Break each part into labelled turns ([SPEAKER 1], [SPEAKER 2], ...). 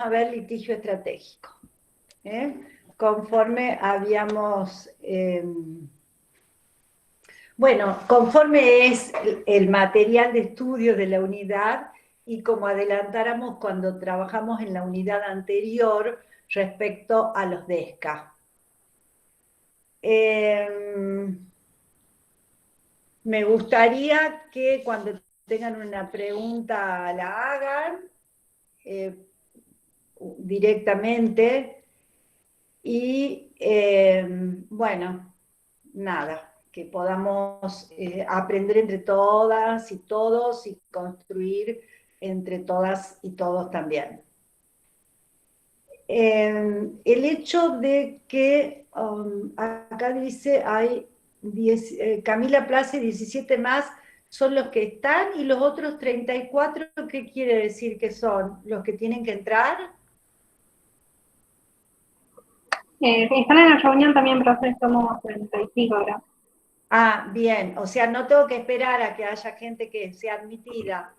[SPEAKER 1] a ver litigio estratégico. Conforme habíamos... bueno, conforme es el material de estudio de la unidad y como adelantáramos cuando trabajamos en la unidad anterior respecto a los DESCA. Me gustaría que cuando tengan una pregunta la hagan directamente y bueno, nada, que podamos aprender entre todas y todos y construir entre todas y todos también. El hecho de que acá dice hay Camila Place, 17 más son los que están y los otros 34, ¿qué quiere decir que son? ¿Los que tienen que entrar?
[SPEAKER 2] Están en la reunión también, profe, somos 35 ahora.
[SPEAKER 1] Ah, bien, o sea, no tengo que esperar a que haya gente que sea admitida.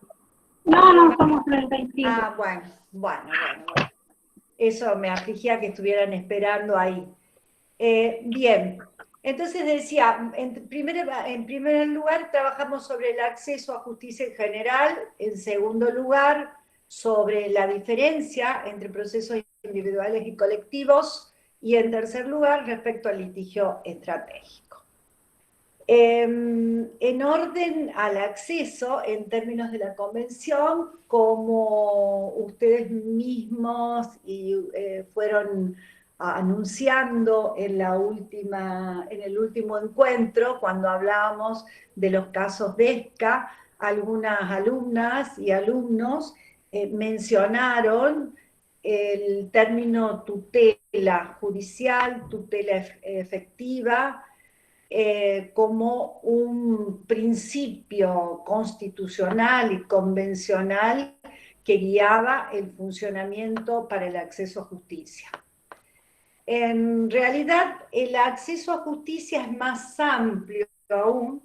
[SPEAKER 2] No, somos 35.
[SPEAKER 1] Ah, bueno. Eso me afligía que estuvieran esperando ahí. Bien, entonces decía, en primer lugar trabajamos sobre el acceso a justicia en general, en segundo lugar sobre la diferencia entre procesos individuales y colectivos, y en tercer lugar respecto al litigio estratégico. En orden al acceso, en términos de la convención, como ustedes mismos fueron anunciando en el último encuentro, cuando hablábamos de los casos de ESCA, algunas alumnas y alumnos mencionaron el término tutela judicial, tutela efectiva, como un principio constitucional y convencional que guiaba el funcionamiento para el acceso a justicia. En realidad, el acceso a justicia es más amplio aún.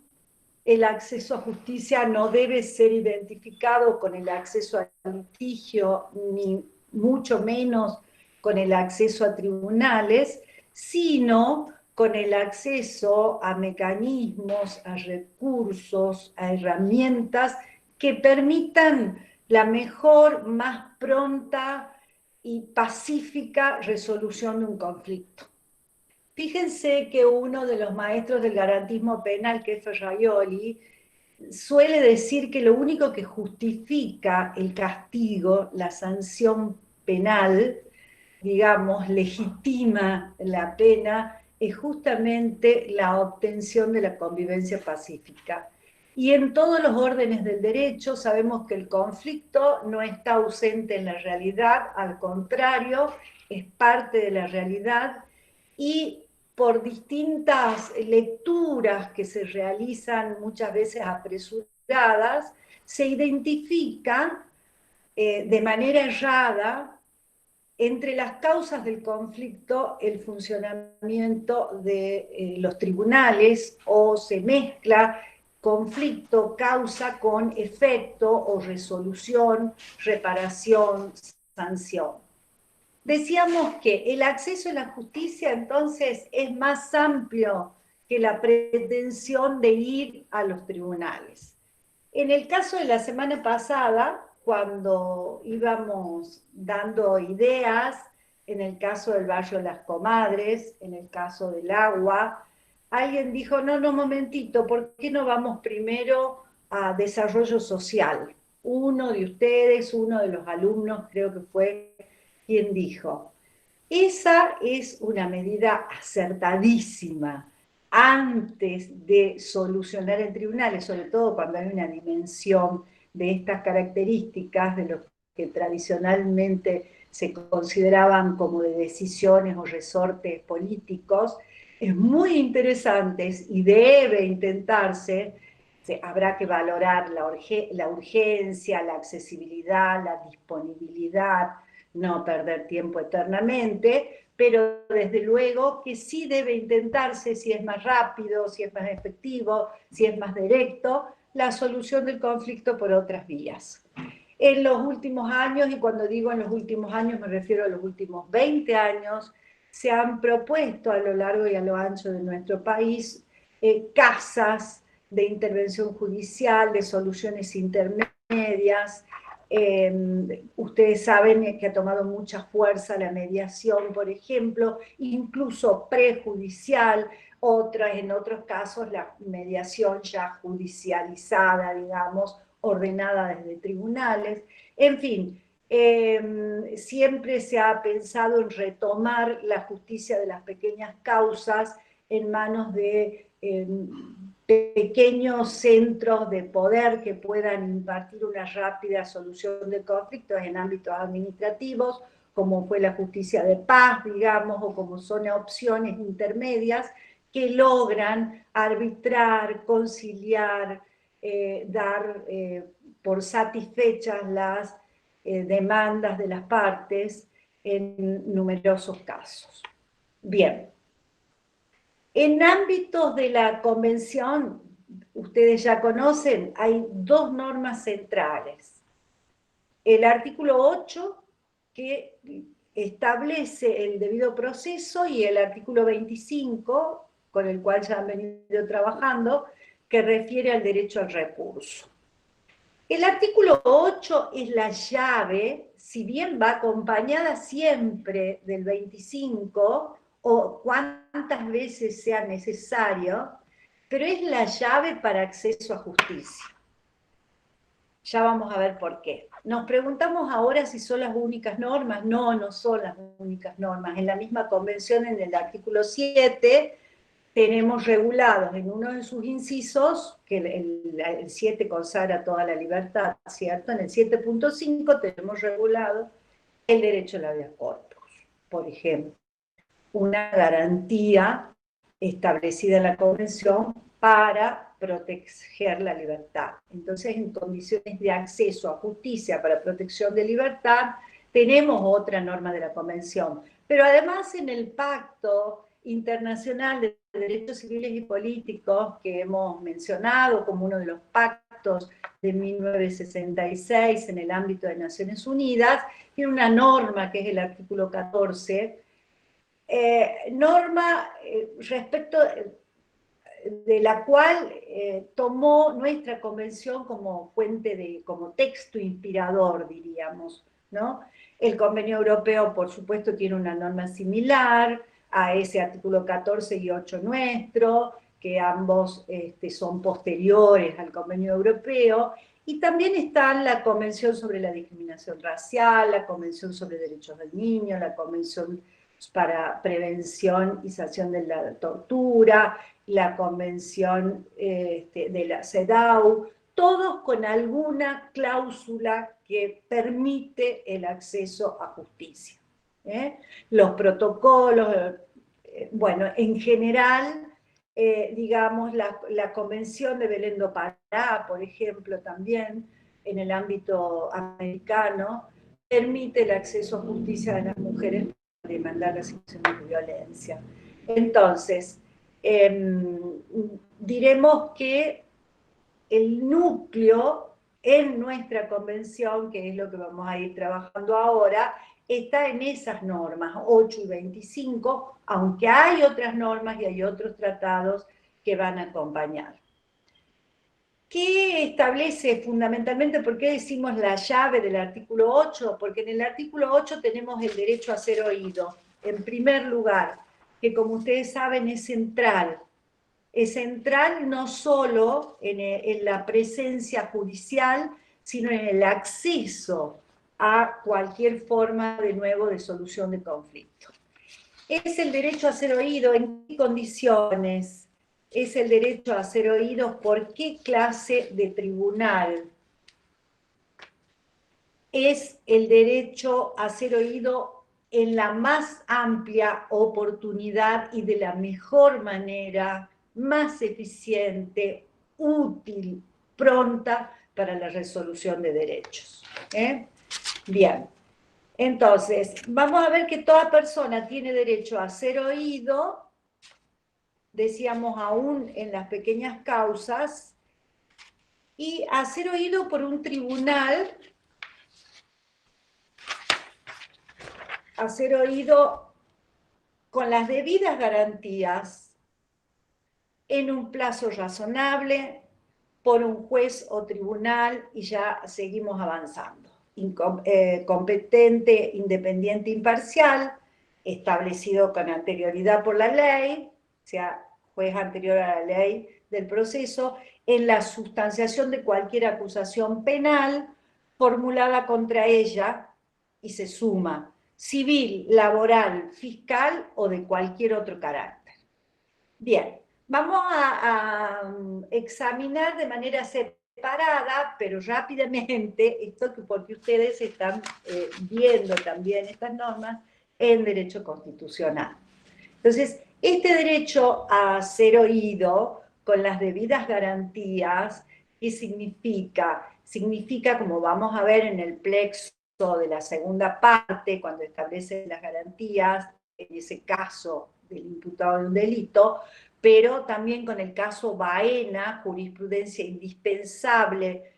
[SPEAKER 1] El acceso a justicia no debe ser identificado con el acceso al litigio, ni mucho menos con el acceso a tribunales, sino con el acceso a mecanismos, a recursos, a herramientas que permitan la mejor, más pronta y pacífica resolución de un conflicto. Fíjense que uno de los maestros del garantismo penal, que es Ferraioli, suele decir que lo único que justifica el castigo, la sanción penal, digamos, legitima la pena, es justamente la obtención de la convivencia pacífica. Y en todos los órdenes del derecho sabemos que el conflicto no está ausente en la realidad, al contrario, es parte de la realidad, y por distintas lecturas que se realizan muchas veces apresuradas, se identifican de manera errada entre las causas del conflicto el funcionamiento de los tribunales, o se mezcla conflicto, causa con efecto o resolución, reparación, sanción. Decíamos que el acceso a la justicia entonces es más amplio que la pretensión de ir a los tribunales. En el caso de la semana pasada, cuando íbamos dando ideas, en el caso del barrio Las Comadres, en el caso del agua, alguien dijo, no, momentito, ¿por qué no vamos primero a desarrollo social? Uno de ustedes, uno de los alumnos, creo que fue quien dijo, esa es una medida acertadísima antes de solucionar en tribunales, sobre todo cuando hay una dimensión de estas características, de lo que tradicionalmente se consideraban como de decisiones o resortes políticos, es muy interesante y debe intentarse. Habrá que valorar la urgencia, la accesibilidad, la disponibilidad, no perder tiempo eternamente, pero desde luego que sí debe intentarse, si es más rápido, si es más efectivo, si es más directo, la solución del conflicto por otras vías. En los últimos años, y cuando digo en los últimos años me refiero a los últimos 20 años, se han propuesto a lo largo y a lo ancho de nuestro país casas de intervención judicial, de soluciones intermedias. Ustedes saben que ha tomado mucha fuerza la mediación, por ejemplo, incluso prejudicial, en otros casos la mediación ya judicializada, digamos, ordenada desde tribunales. En fin, siempre se ha pensado en retomar la justicia de las pequeñas causas en manos de pequeños centros de poder que puedan impartir una rápida solución de conflictos en ámbitos administrativos, como fue la justicia de paz, digamos, o como son opciones intermedias que logran arbitrar, conciliar, dar por satisfechas las demandas de las partes en numerosos casos. Bien. En ámbitos de la convención, ustedes ya conocen, hay dos normas centrales. El artículo 8, que establece el debido proceso, y el artículo 25, con el cual ya han venido trabajando, que refiere al derecho al recurso. El artículo 8 es la llave, si bien va acompañada siempre del 25, o cuantas veces sea necesario, pero es la llave para acceso a justicia. Ya vamos a ver por qué. Nos preguntamos ahora si son las únicas normas. No, no son las únicas normas. En la misma convención, en el artículo 7, tenemos regulados en uno de sus incisos, que el 7 consagra toda la libertad, ¿cierto? En el 7.5 tenemos regulado el derecho a la habeas corpus, por ejemplo, una garantía establecida en la Convención para proteger la libertad. Entonces, en condiciones de acceso a justicia para protección de libertad, tenemos otra norma de la Convención. Pero además en el Pacto Internacional de Derechos Civiles y Políticos, que hemos mencionado como uno de los pactos de 1966 en el ámbito de Naciones Unidas, tiene una norma que es el artículo 14, norma respecto de la cual tomó nuestra convención como fuente como texto inspirador, diríamos, ¿no? El Convenio Europeo, por supuesto, tiene una norma similar a ese artículo 14 y 8 nuestro, que ambos son posteriores al Convenio Europeo, y también están la Convención sobre la Discriminación Racial, la Convención sobre Derechos del Niño, la Convención para Prevención y Sanción de la Tortura, la Convención de la CEDAW, todos con alguna cláusula que permite el acceso a justicia. Los protocolos, bueno, en general, digamos, la Convención de Belén do Pará, por ejemplo, también en el ámbito americano, permite el acceso a justicia de las mujeres para demandar las situaciones de violencia. Entonces, diremos que el núcleo en nuestra convención, que es lo que vamos a ir trabajando ahora, está en esas normas, 8 y 25, aunque hay otras normas y hay otros tratados que van a acompañar. ¿Qué establece fundamentalmente? ¿Por qué decimos la llave del artículo 8? Porque en el artículo 8 tenemos el derecho a ser oído, en primer lugar, que como ustedes saben es central. Es central no solo en la presencia judicial, sino en el acceso a cualquier forma, de nuevo, de solución de conflicto. Es el derecho a ser oído. ¿En qué condiciones es el derecho a ser oído? ¿Por qué clase de tribunal? Es el derecho a ser oído en la más amplia oportunidad y de la mejor manera, más eficiente, útil, pronta para la resolución de derechos. Bien, entonces, vamos a ver que toda persona tiene derecho a ser oído, decíamos aún en las pequeñas causas, y a ser oído por un tribunal a ser oído con las debidas garantías en un plazo razonable por un juez o tribunal, y ya seguimos avanzando. Competente, independiente, imparcial, establecido con anterioridad por la ley, o sea, juez anterior a la ley del proceso, en la sustanciación de cualquier acusación penal formulada contra ella, y se suma civil, laboral, fiscal o de cualquier otro carácter. Bien, vamos a examinar de manera separada, pero rápidamente, esto porque ustedes están viendo también estas normas en derecho constitucional. Entonces, este derecho a ser oído con las debidas garantías, ¿qué significa? Significa, como vamos a ver en el plexo de la segunda parte, cuando establece las garantías, en ese caso del imputado de un delito, pero también con el caso Baena, jurisprudencia indispensable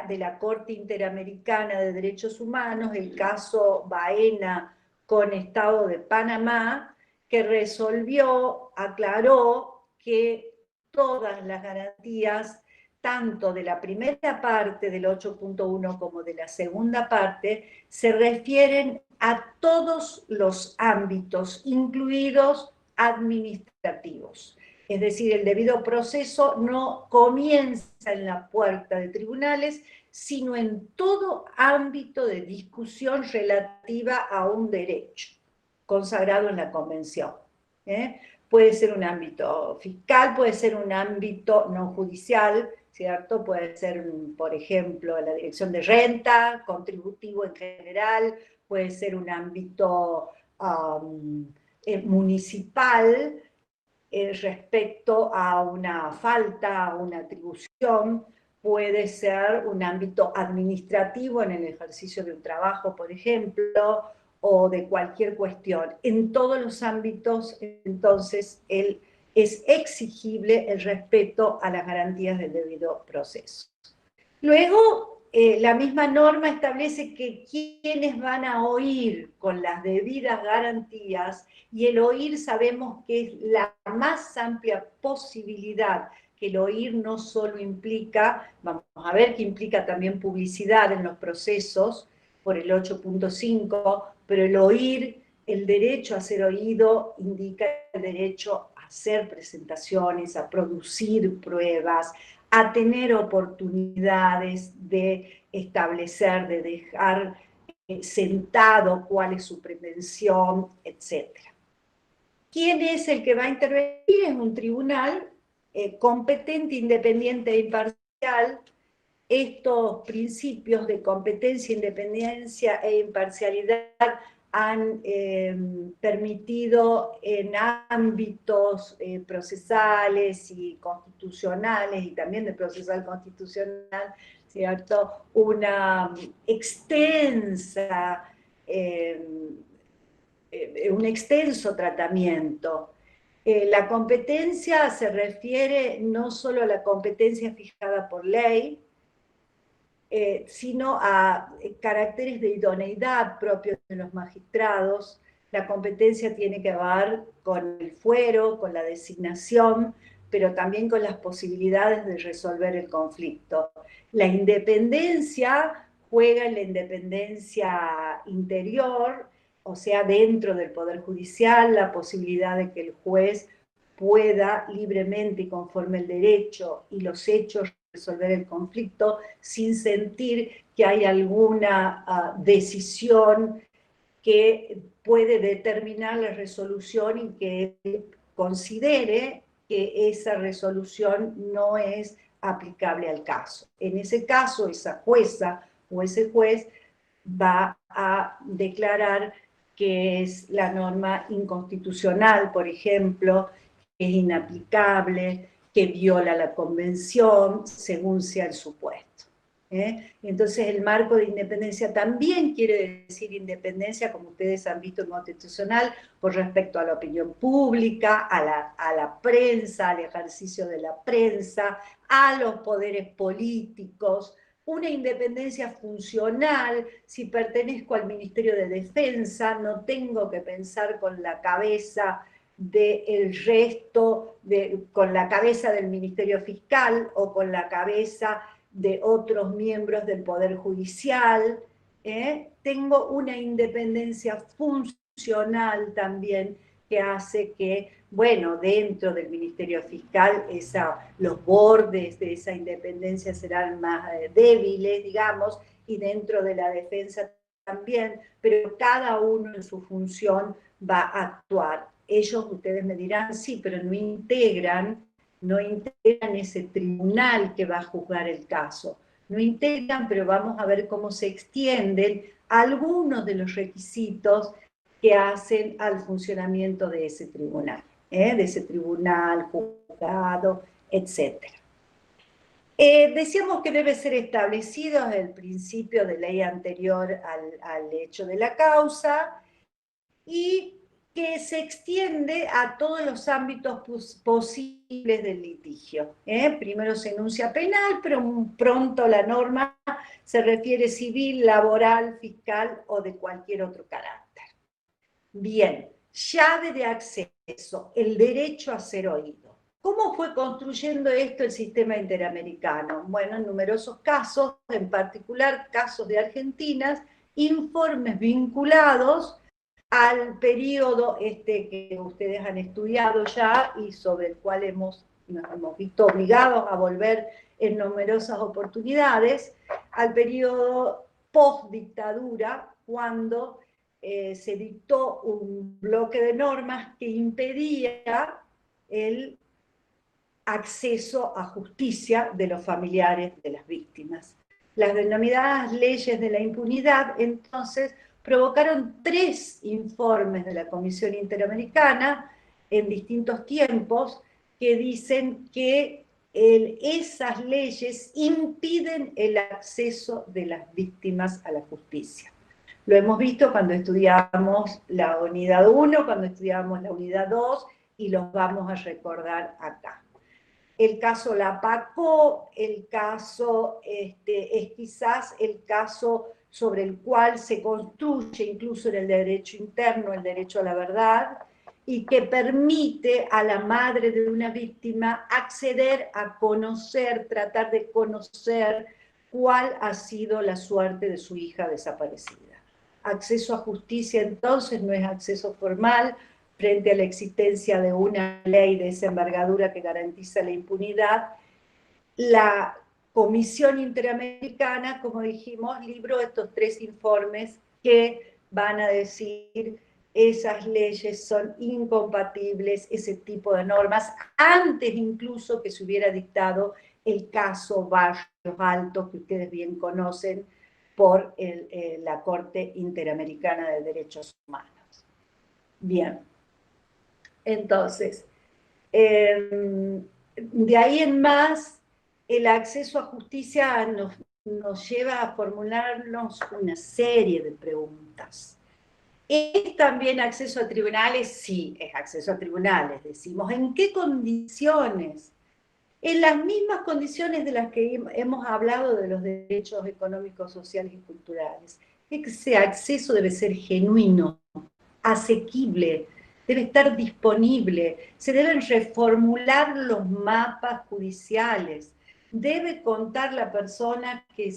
[SPEAKER 1] de la Corte Interamericana de Derechos Humanos, el caso Baena con Estado de Panamá, que resolvió, aclaró que todas las garantías, tanto de la primera parte del 8.1 como de la segunda parte, se refieren a todos los ámbitos, incluidos administrativos. Es decir, el debido proceso no comienza en la puerta de tribunales, sino en todo ámbito de discusión relativa a un derecho consagrado en la Convención. Puede ser un ámbito fiscal, puede ser un ámbito no judicial, ¿cierto? Puede ser, por ejemplo, la dirección de renta, contributivo en general, puede ser un ámbito municipal respecto a una falta, a una atribución, puede ser un ámbito administrativo en el ejercicio de un trabajo, por ejemplo, o de cualquier cuestión. En todos los ámbitos, entonces, es exigible el respeto a las garantías del debido proceso. Luego, la misma norma establece que quienes van a oír con las debidas garantías, y el oír sabemos que es la más amplia posibilidad, que el oír no solo implica, vamos a ver que implica también publicidad en los procesos, por el 8.5, pero el oír, el derecho a ser oído, indica el derecho a hacer presentaciones, a producir pruebas, a tener oportunidades de establecer, de dejar sentado cuál es su pretensión, etc. ¿Quién es el que va a intervenir? Es un tribunal competente, independiente e imparcial. Estos principios de competencia, independencia e imparcialidad han permitido en ámbitos procesales y constitucionales, y también de procesal constitucional, ¿cierto? Una extensa, un extenso tratamiento. La competencia se refiere no solo a la competencia fijada por ley, sino a caracteres de idoneidad propios de los magistrados. La competencia tiene que ver con el fuero, con la designación, pero también con las posibilidades de resolver el conflicto. La independencia juega en la independencia interior, o sea, dentro del Poder Judicial, la posibilidad de que el juez pueda libremente y conforme el derecho y los hechos resolver el conflicto sin sentir que hay alguna decisión que puede determinar la resolución y que él considere que esa resolución no es aplicable al caso. En ese caso, esa jueza o ese juez va a declarar que es la norma inconstitucional, por ejemplo, que es inaplicable, que viola la convención, según sea el supuesto. Entonces el marco de independencia también quiere decir independencia, como ustedes han visto en constitucional, con respecto a la opinión pública, a la prensa, al ejercicio de la prensa, a los poderes políticos, una independencia funcional. Si pertenezco al Ministerio de Defensa, no tengo que pensar con la cabeza del resto, con la cabeza del Ministerio Fiscal o con la cabeza de otros miembros del Poder Judicial. Tengo una independencia funcional también que hace que, bueno, dentro del Ministerio Fiscal los bordes de esa independencia serán más débiles, digamos, y dentro de la defensa también, pero cada uno en su función va a actuar. Ellos, ustedes me dirán, sí, pero no integran ese tribunal que va a juzgar el caso. No integran, pero vamos a ver cómo se extienden algunos de los requisitos que hacen al funcionamiento de ese tribunal, juzgado, etc. Decíamos que debe ser establecido el principio de ley anterior al hecho de la causa y que se extiende a todos los ámbitos posibles del litigio. Primero se enuncia penal, pero pronto la norma se refiere civil, laboral, fiscal o de cualquier otro carácter. Bien, llave de acceso, el derecho a ser oído. ¿Cómo fue construyendo esto el sistema interamericano? Bueno, en numerosos casos, en particular casos de Argentina, informes vinculados al periodo que ustedes han estudiado ya y sobre el cual nos hemos visto obligados a volver en numerosas oportunidades, al periodo post-dictadura, cuando se dictó un bloque de normas que impedía el acceso a justicia de los familiares de las víctimas. Las denominadas leyes de la impunidad, entonces, provocaron 3 informes de la Comisión Interamericana en distintos tiempos que dicen que esas leyes impiden el acceso de las víctimas a la justicia. Lo hemos visto cuando estudiamos la unidad 1, cuando estudiamos la unidad 2, y los vamos a recordar acá. El caso Lapacó, el caso es quizás el caso sobre el cual se construye incluso en el derecho interno el derecho a la verdad y que permite a la madre de una víctima acceder a conocer, tratar de conocer cuál ha sido la suerte de su hija desaparecida. Acceso a justicia entonces no es acceso formal, frente a la existencia de una ley de esa envergadura que garantiza la impunidad. La Comisión Interamericana, como dijimos, libró estos 3 informes que van a decir esas leyes son incompatibles, ese tipo de normas, antes incluso que se hubiera dictado el caso Barrios Altos, que ustedes bien conocen, por la Corte Interamericana de Derechos Humanos. Bien. Entonces, de ahí en más, el acceso a justicia nos lleva a formularnos una serie de preguntas. ¿Es también acceso a tribunales? Sí, es acceso a tribunales. Decimos, ¿en qué condiciones? En las mismas condiciones de las que hemos hablado de los derechos económicos, sociales y culturales. Ese acceso debe ser genuino, asequible, debe estar disponible, se deben reformular los mapas judiciales, debe contar la persona que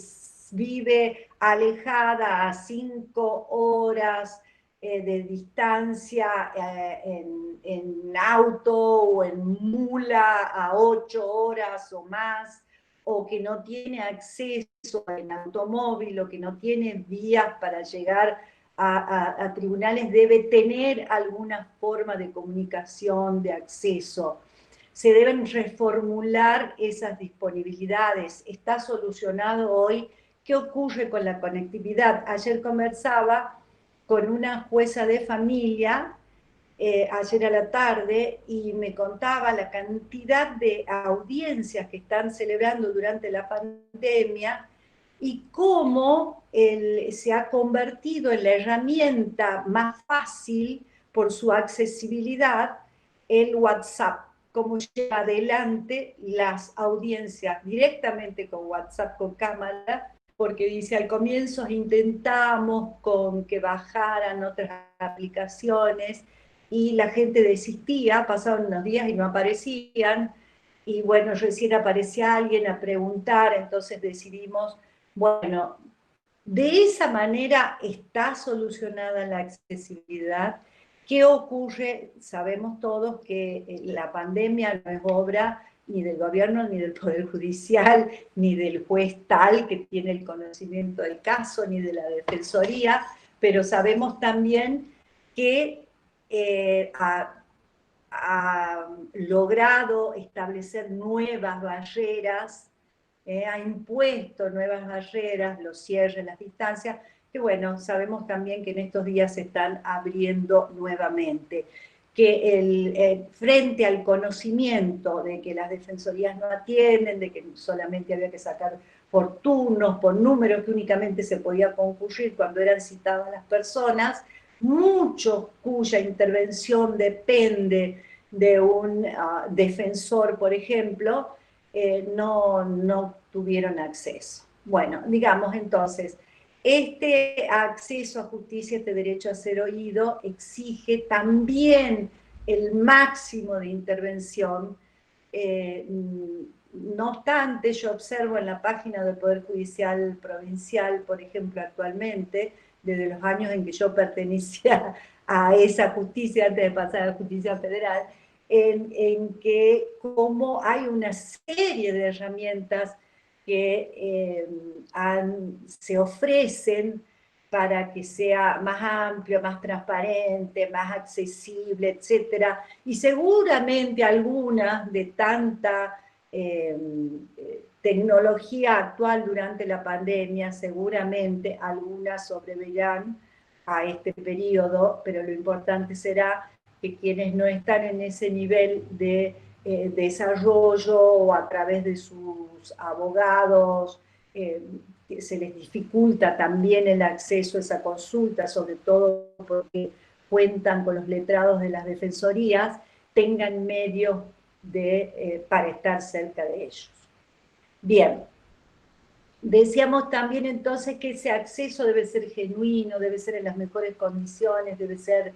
[SPEAKER 1] vive alejada a 5 horas de distancia en auto o en mula a 8 horas o más, o que no tiene acceso en automóvil, o que no tiene vías para llegar a tribunales, debe tener alguna forma de comunicación, de acceso. Se deben reformular esas disponibilidades. Está solucionado hoy. ¿Qué ocurre con la conectividad? Ayer conversaba con una jueza de familia, ayer a la tarde, y me contaba la cantidad de audiencias que están celebrando durante la pandemia, y cómo se ha convertido en la herramienta más fácil por su accesibilidad el WhatsApp. cómo lleva adelante las audiencias directamente con WhatsApp, con cámara, porque dice, al comienzo intentamos con que bajaran otras aplicaciones y la gente desistía, pasaban unos días y no aparecían, y bueno, recién aparecía alguien a preguntar, entonces decidimos, bueno, de esa manera está solucionada la accesibilidad. ¿Qué ocurre? Sabemos todos que la pandemia no es obra ni del gobierno, ni del Poder Judicial, ni del juez tal que tiene el conocimiento del caso, ni de la Defensoría, pero sabemos también que ha logrado establecer nuevas barreras, ha impuesto nuevas barreras, los cierres, las distancias, que bueno, sabemos también que en estos días se están abriendo nuevamente, que frente al conocimiento de que las defensorías no atienden, de que solamente había que sacar por turnos, por números, que únicamente se podía concurrir cuando eran citadas las personas, muchos cuya intervención depende de un defensor, por ejemplo, no tuvieron acceso. Bueno, digamos entonces, este acceso a justicia, este derecho a ser oído, exige también el máximo de intervención. No obstante, yo observo en la página del Poder Judicial Provincial, por ejemplo, actualmente, desde los años en que yo pertenecía a esa justicia, antes de pasar a la justicia federal, en que como hay una serie de herramientas que se ofrecen para que sea más amplio, más transparente, más accesible, etcétera, y seguramente algunas de tanta tecnología actual durante la pandemia, seguramente algunas sobrevivirán a este periodo, pero lo importante será que quienes no están en ese nivel de desarrollo o a través de sus abogados, se les dificulta también el acceso a esa consulta, sobre todo porque cuentan con los letrados de las defensorías, tengan medios para estar cerca de ellos. Bien, decíamos también entonces que ese acceso debe ser genuino, debe ser en las mejores condiciones, debe ser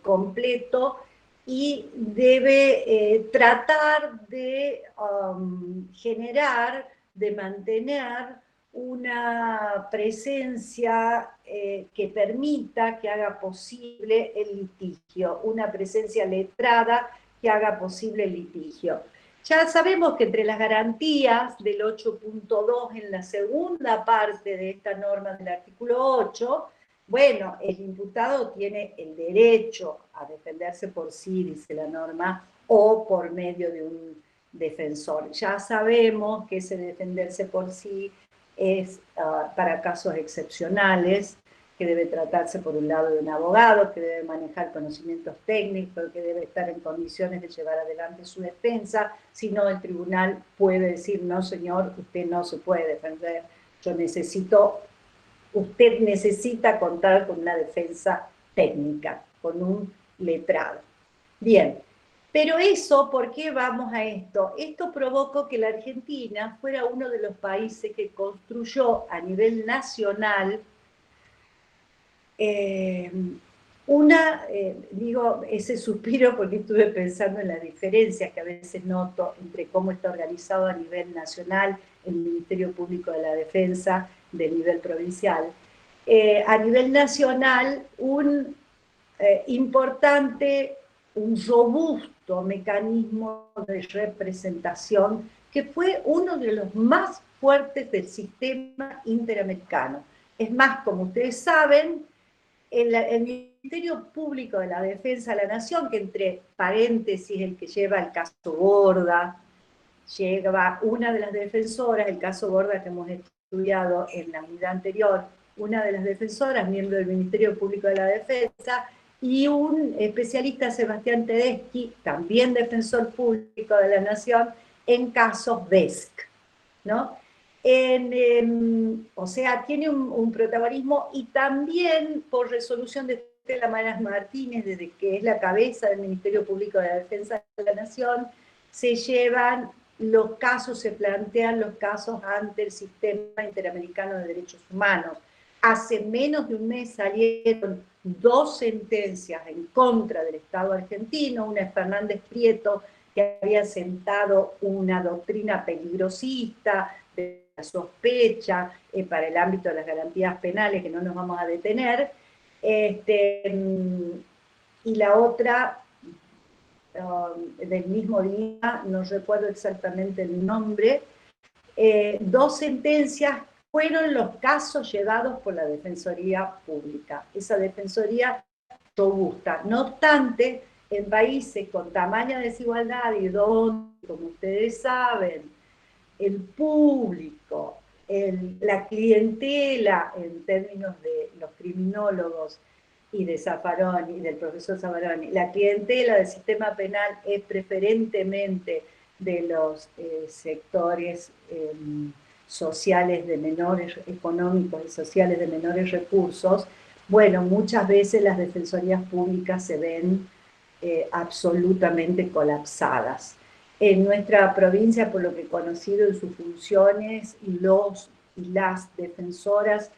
[SPEAKER 1] completo y debe tratar de generar, de mantener una presencia que permita, que haga posible el litigio, una presencia letrada que haga posible el litigio. Ya sabemos que entre las garantías del 8.2 en la segunda parte de esta norma del artículo 8, bueno, el imputado tiene el derecho a defenderse por sí, dice la norma, o por medio de un defensor. Ya sabemos que ese defenderse por sí es para casos excepcionales, que debe tratarse por un lado de un abogado, que debe manejar conocimientos técnicos, que debe estar en condiciones de llevar adelante su defensa, si no el tribunal puede decir, no señor, usted no se puede defender, usted necesita contar con una defensa técnica, con un letrado. Bien, pero eso, ¿por qué vamos a esto? Esto provocó que la Argentina fuera uno de los países que construyó a nivel nacional digo ese suspiro porque estuve pensando en las diferencias que a veces noto entre cómo está organizado a nivel nacional el Ministerio Público de la Defensa del nivel provincial. A nivel nacional, un importante, un robusto mecanismo de representación que fue uno de los más fuertes del sistema interamericano. Es más, como ustedes saben, el Ministerio Público de la Defensa de la Nación, que entre paréntesis el que lleva el caso Borda, lleva una de las defensoras, el caso Borda que hemos estudiado en la unidad anterior, una de las defensoras, miembro del Ministerio Público de la Defensa, y un especialista, Sebastián Tedeschi, también defensor público de la Nación, en casos BESC, ¿no? O sea, tiene un protagonismo y también por resolución de Estela Maras Martínez, desde que es la cabeza del Ministerio Público de la Defensa de la Nación, se llevan los casos, se plantean los casos ante el Sistema Interamericano de Derechos Humanos. Hace menos de un mes salieron 2 sentencias en contra del Estado argentino, una es Fernández Prieto, que había sentado una doctrina peligrosista de la sospecha para el ámbito de las garantías penales, que no nos vamos a detener, y la otra, del mismo día, no recuerdo exactamente el nombre, 2 sentencias fueron los casos llevados por la Defensoría Pública. Esa Defensoría robusta. No obstante, en países con tamaña desigualdad y donde, como ustedes saben, el público, la clientela en términos de los criminólogos y de Zaffaroni, y del profesor Zaffaroni, la clientela del sistema penal es preferentemente de los sectores sociales de menores, económicos y sociales de menores recursos. Bueno, muchas veces las defensorías públicas se ven absolutamente colapsadas. En nuestra provincia, por lo que he conocido en sus funciones, los y las defensoras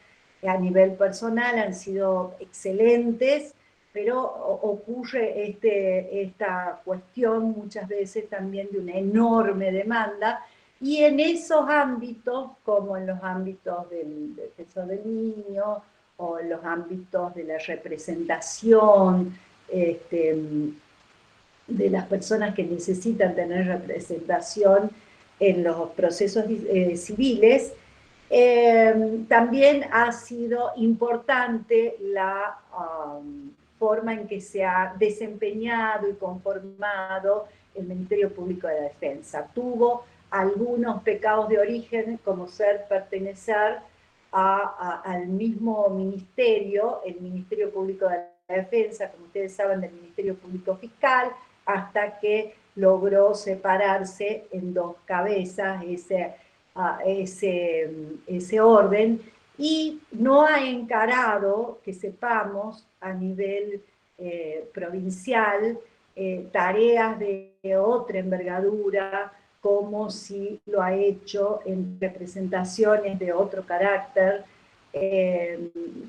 [SPEAKER 1] a nivel personal han sido excelentes, pero ocurre esta cuestión muchas veces también de una enorme demanda, y en esos ámbitos, como en los ámbitos del defensor del niño, o en los ámbitos de la representación, de las personas que necesitan tener representación en los procesos civiles, también ha sido importante la forma en que se ha desempeñado y conformado el Ministerio Público de la Defensa. Tuvo algunos pecados de origen, como ser pertenecer al mismo ministerio, el Ministerio Público de la Defensa, como ustedes saben, del Ministerio Público Fiscal, hasta que logró separarse en 2 cabezas ese orden, y no ha encarado, que sepamos, a nivel provincial, tareas de otra envergadura, como si lo ha hecho en representaciones de otro carácter,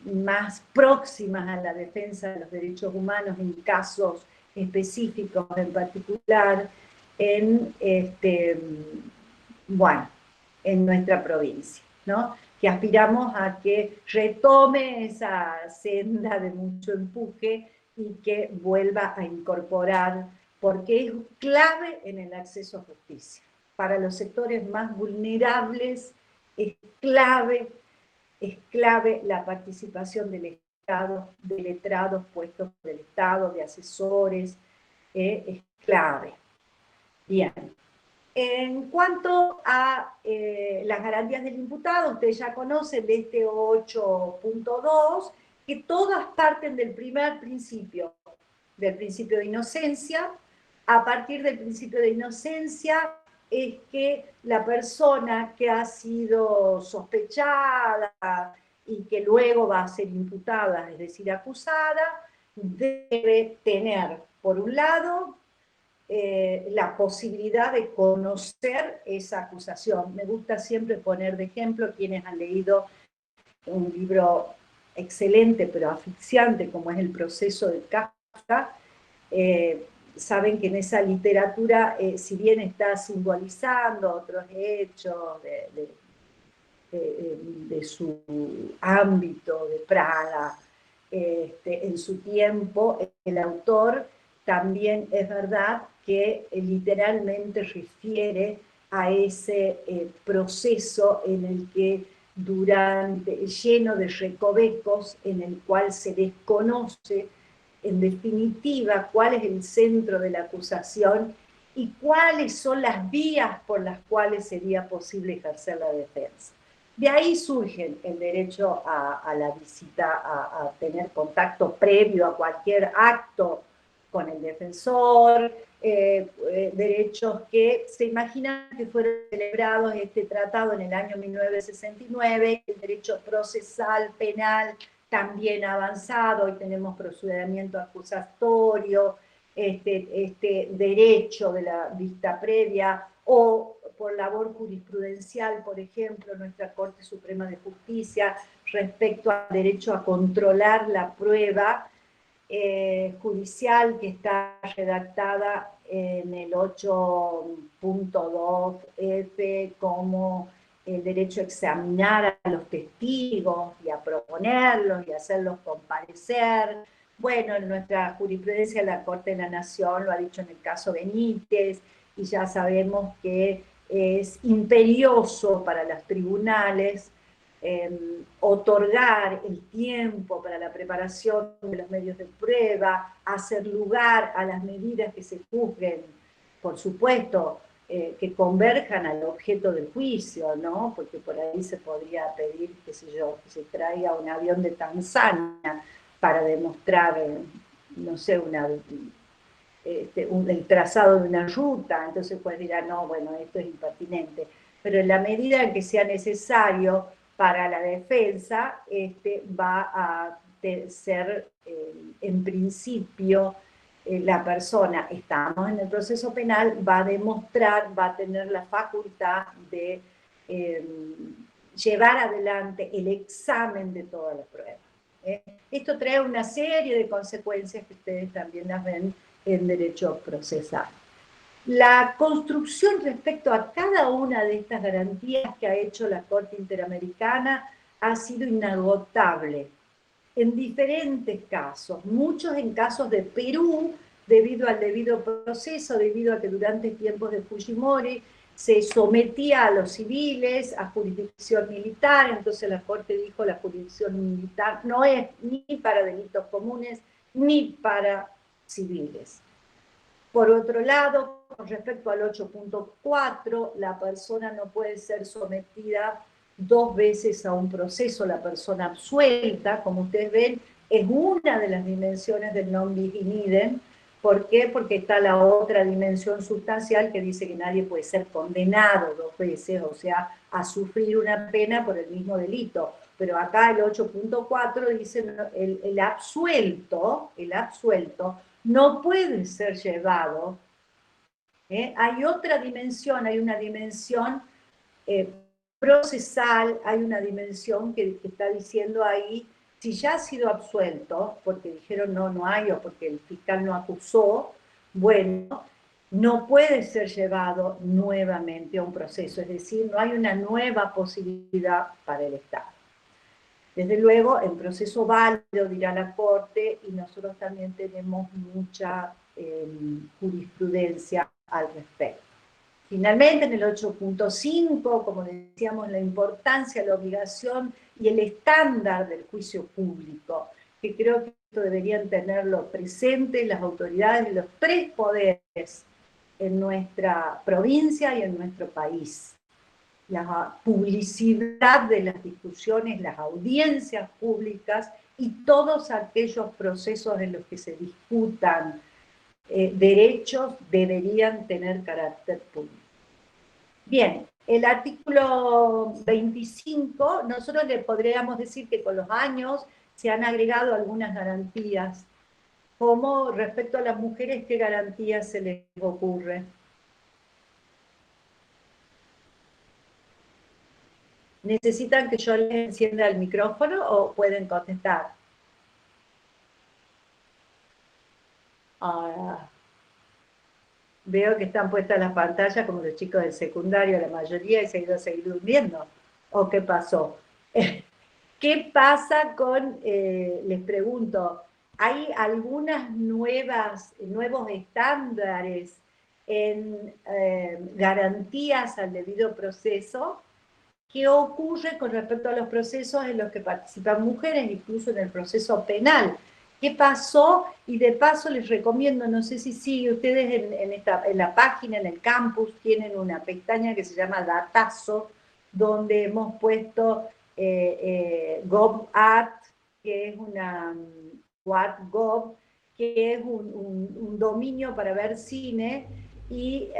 [SPEAKER 1] más próximas a la defensa de los derechos humanos en casos específicos en particular, bueno, en nuestra provincia, ¿no? Que aspiramos a que retome esa senda de mucho empuje y que vuelva a incorporar, porque es clave en el acceso a justicia. Para los sectores más vulnerables es clave la participación del Estado, de letrados puestos por el Estado, de asesores, es clave. Bien. En cuanto a las garantías del imputado, ustedes ya conocen de este 8.2, que todas parten del primer principio, del principio de inocencia. A partir del principio de inocencia es que la persona que ha sido sospechada y que luego va a ser imputada, es decir, acusada, debe tener, por un lado, la posibilidad de conocer esa acusación. Me gusta siempre poner de ejemplo quienes han leído un libro excelente pero asfixiante como es El proceso de Kafka, saben que en esa literatura, si bien está simbolizando otros hechos de su ámbito, de Praga, en su tiempo, el autor también es verdad que literalmente refiere a ese proceso en el que lleno de recovecos, en el cual se desconoce en definitiva cuál es el centro de la acusación y cuáles son las vías por las cuales sería posible ejercer la defensa. De ahí surge el derecho a la visita, a tener contacto previo a cualquier acto con el defensor, derechos que se imaginan que fueron celebrados este tratado en el año 1969, el derecho procesal, penal, también ha avanzado, hoy tenemos procedimiento acusatorio, derecho de la vista previa, o por labor jurisprudencial, por ejemplo, nuestra Corte Suprema de Justicia, respecto al derecho a controlar la prueba judicial, que está redactada en el 8.2F como el derecho a examinar a los testigos y a proponerlos y hacerlos comparecer. Bueno, en nuestra jurisprudencia la Corte de la Nación lo ha dicho en el caso Benítez, y ya sabemos que es imperioso para los tribunales otorgar el tiempo para la preparación de los medios de prueba, hacer lugar a las medidas que se juzguen, por supuesto, que converjan al objeto del juicio, ¿no? Porque por ahí se podría pedir, qué sé yo, que se traiga un avión de Tanzania para demostrar, no sé, el trazado de una ruta, entonces pues dirá, no, bueno, esto es impertinente. Pero en la medida en que sea necesario para la defensa, va a ser, en principio, la persona, estamos en el proceso penal, va a demostrar, va a tener la facultad de llevar adelante el examen de toda la prueba. Esto trae una serie de consecuencias que ustedes también las ven en derecho procesal. La construcción respecto a cada una de estas garantías que ha hecho la Corte Interamericana ha sido inagotable en diferentes casos, muchos en casos de Perú, debido al debido proceso, debido a que durante tiempos de Fujimori se sometía a los civiles a jurisdicción militar, entonces la Corte dijo la jurisdicción militar no es ni para delitos comunes ni para civiles. Por otro lado, con respecto al 8.4, la persona no puede ser sometida 2 veces a un proceso, la persona absuelta, como ustedes ven, es una de las dimensiones del non bis in idem. ¿Por qué? Porque está la otra dimensión sustancial que dice que nadie puede ser condenado 2 veces, o sea, a sufrir una pena por el mismo delito. Pero acá el 8.4 dice el absuelto no puede ser llevado. Hay otra dimensión, hay una dimensión procesal, hay una dimensión que está diciendo ahí, si ya ha sido absuelto, porque dijeron no hay, o porque el fiscal no acusó, bueno, no puede ser llevado nuevamente a un proceso, es decir, no hay una nueva posibilidad para el Estado. Desde luego, el proceso válido, dirá la Corte, y nosotros también tenemos mucha jurisprudencia al respecto. Finalmente, en el 8.5, como decíamos, la importancia, la obligación y el estándar del juicio público, que creo que esto deberían tenerlo presente las autoridades de los 3 poderes en nuestra provincia y en nuestro país. La publicidad de las discusiones, las audiencias públicas y todos aquellos procesos en los que se discutan derechos deberían tener carácter público. Bien, el artículo 25, nosotros le podríamos decir que con los años se han agregado algunas garantías, como respecto a las mujeres, ¿qué garantías se les ocurre? ¿Necesitan que yo les encienda el micrófono o pueden contestar? Ahora, veo que están puestas las pantallas como los chicos del secundario, la mayoría, y se ha ido a seguir durmiendo. ¿O qué pasó? ¿Qué pasa con, les pregunto, hay algunas nuevos estándares en garantías al debido proceso? ¿Qué ocurre con respecto a los procesos en los que participan mujeres, incluso en el proceso penal? ¿Qué pasó? Y de paso les recomiendo, no sé si sigue ustedes en la página, en el campus, tienen una pestaña que se llama Datazo, donde hemos puesto GovArt, que es una WhatGov, que es un dominio para ver cine, y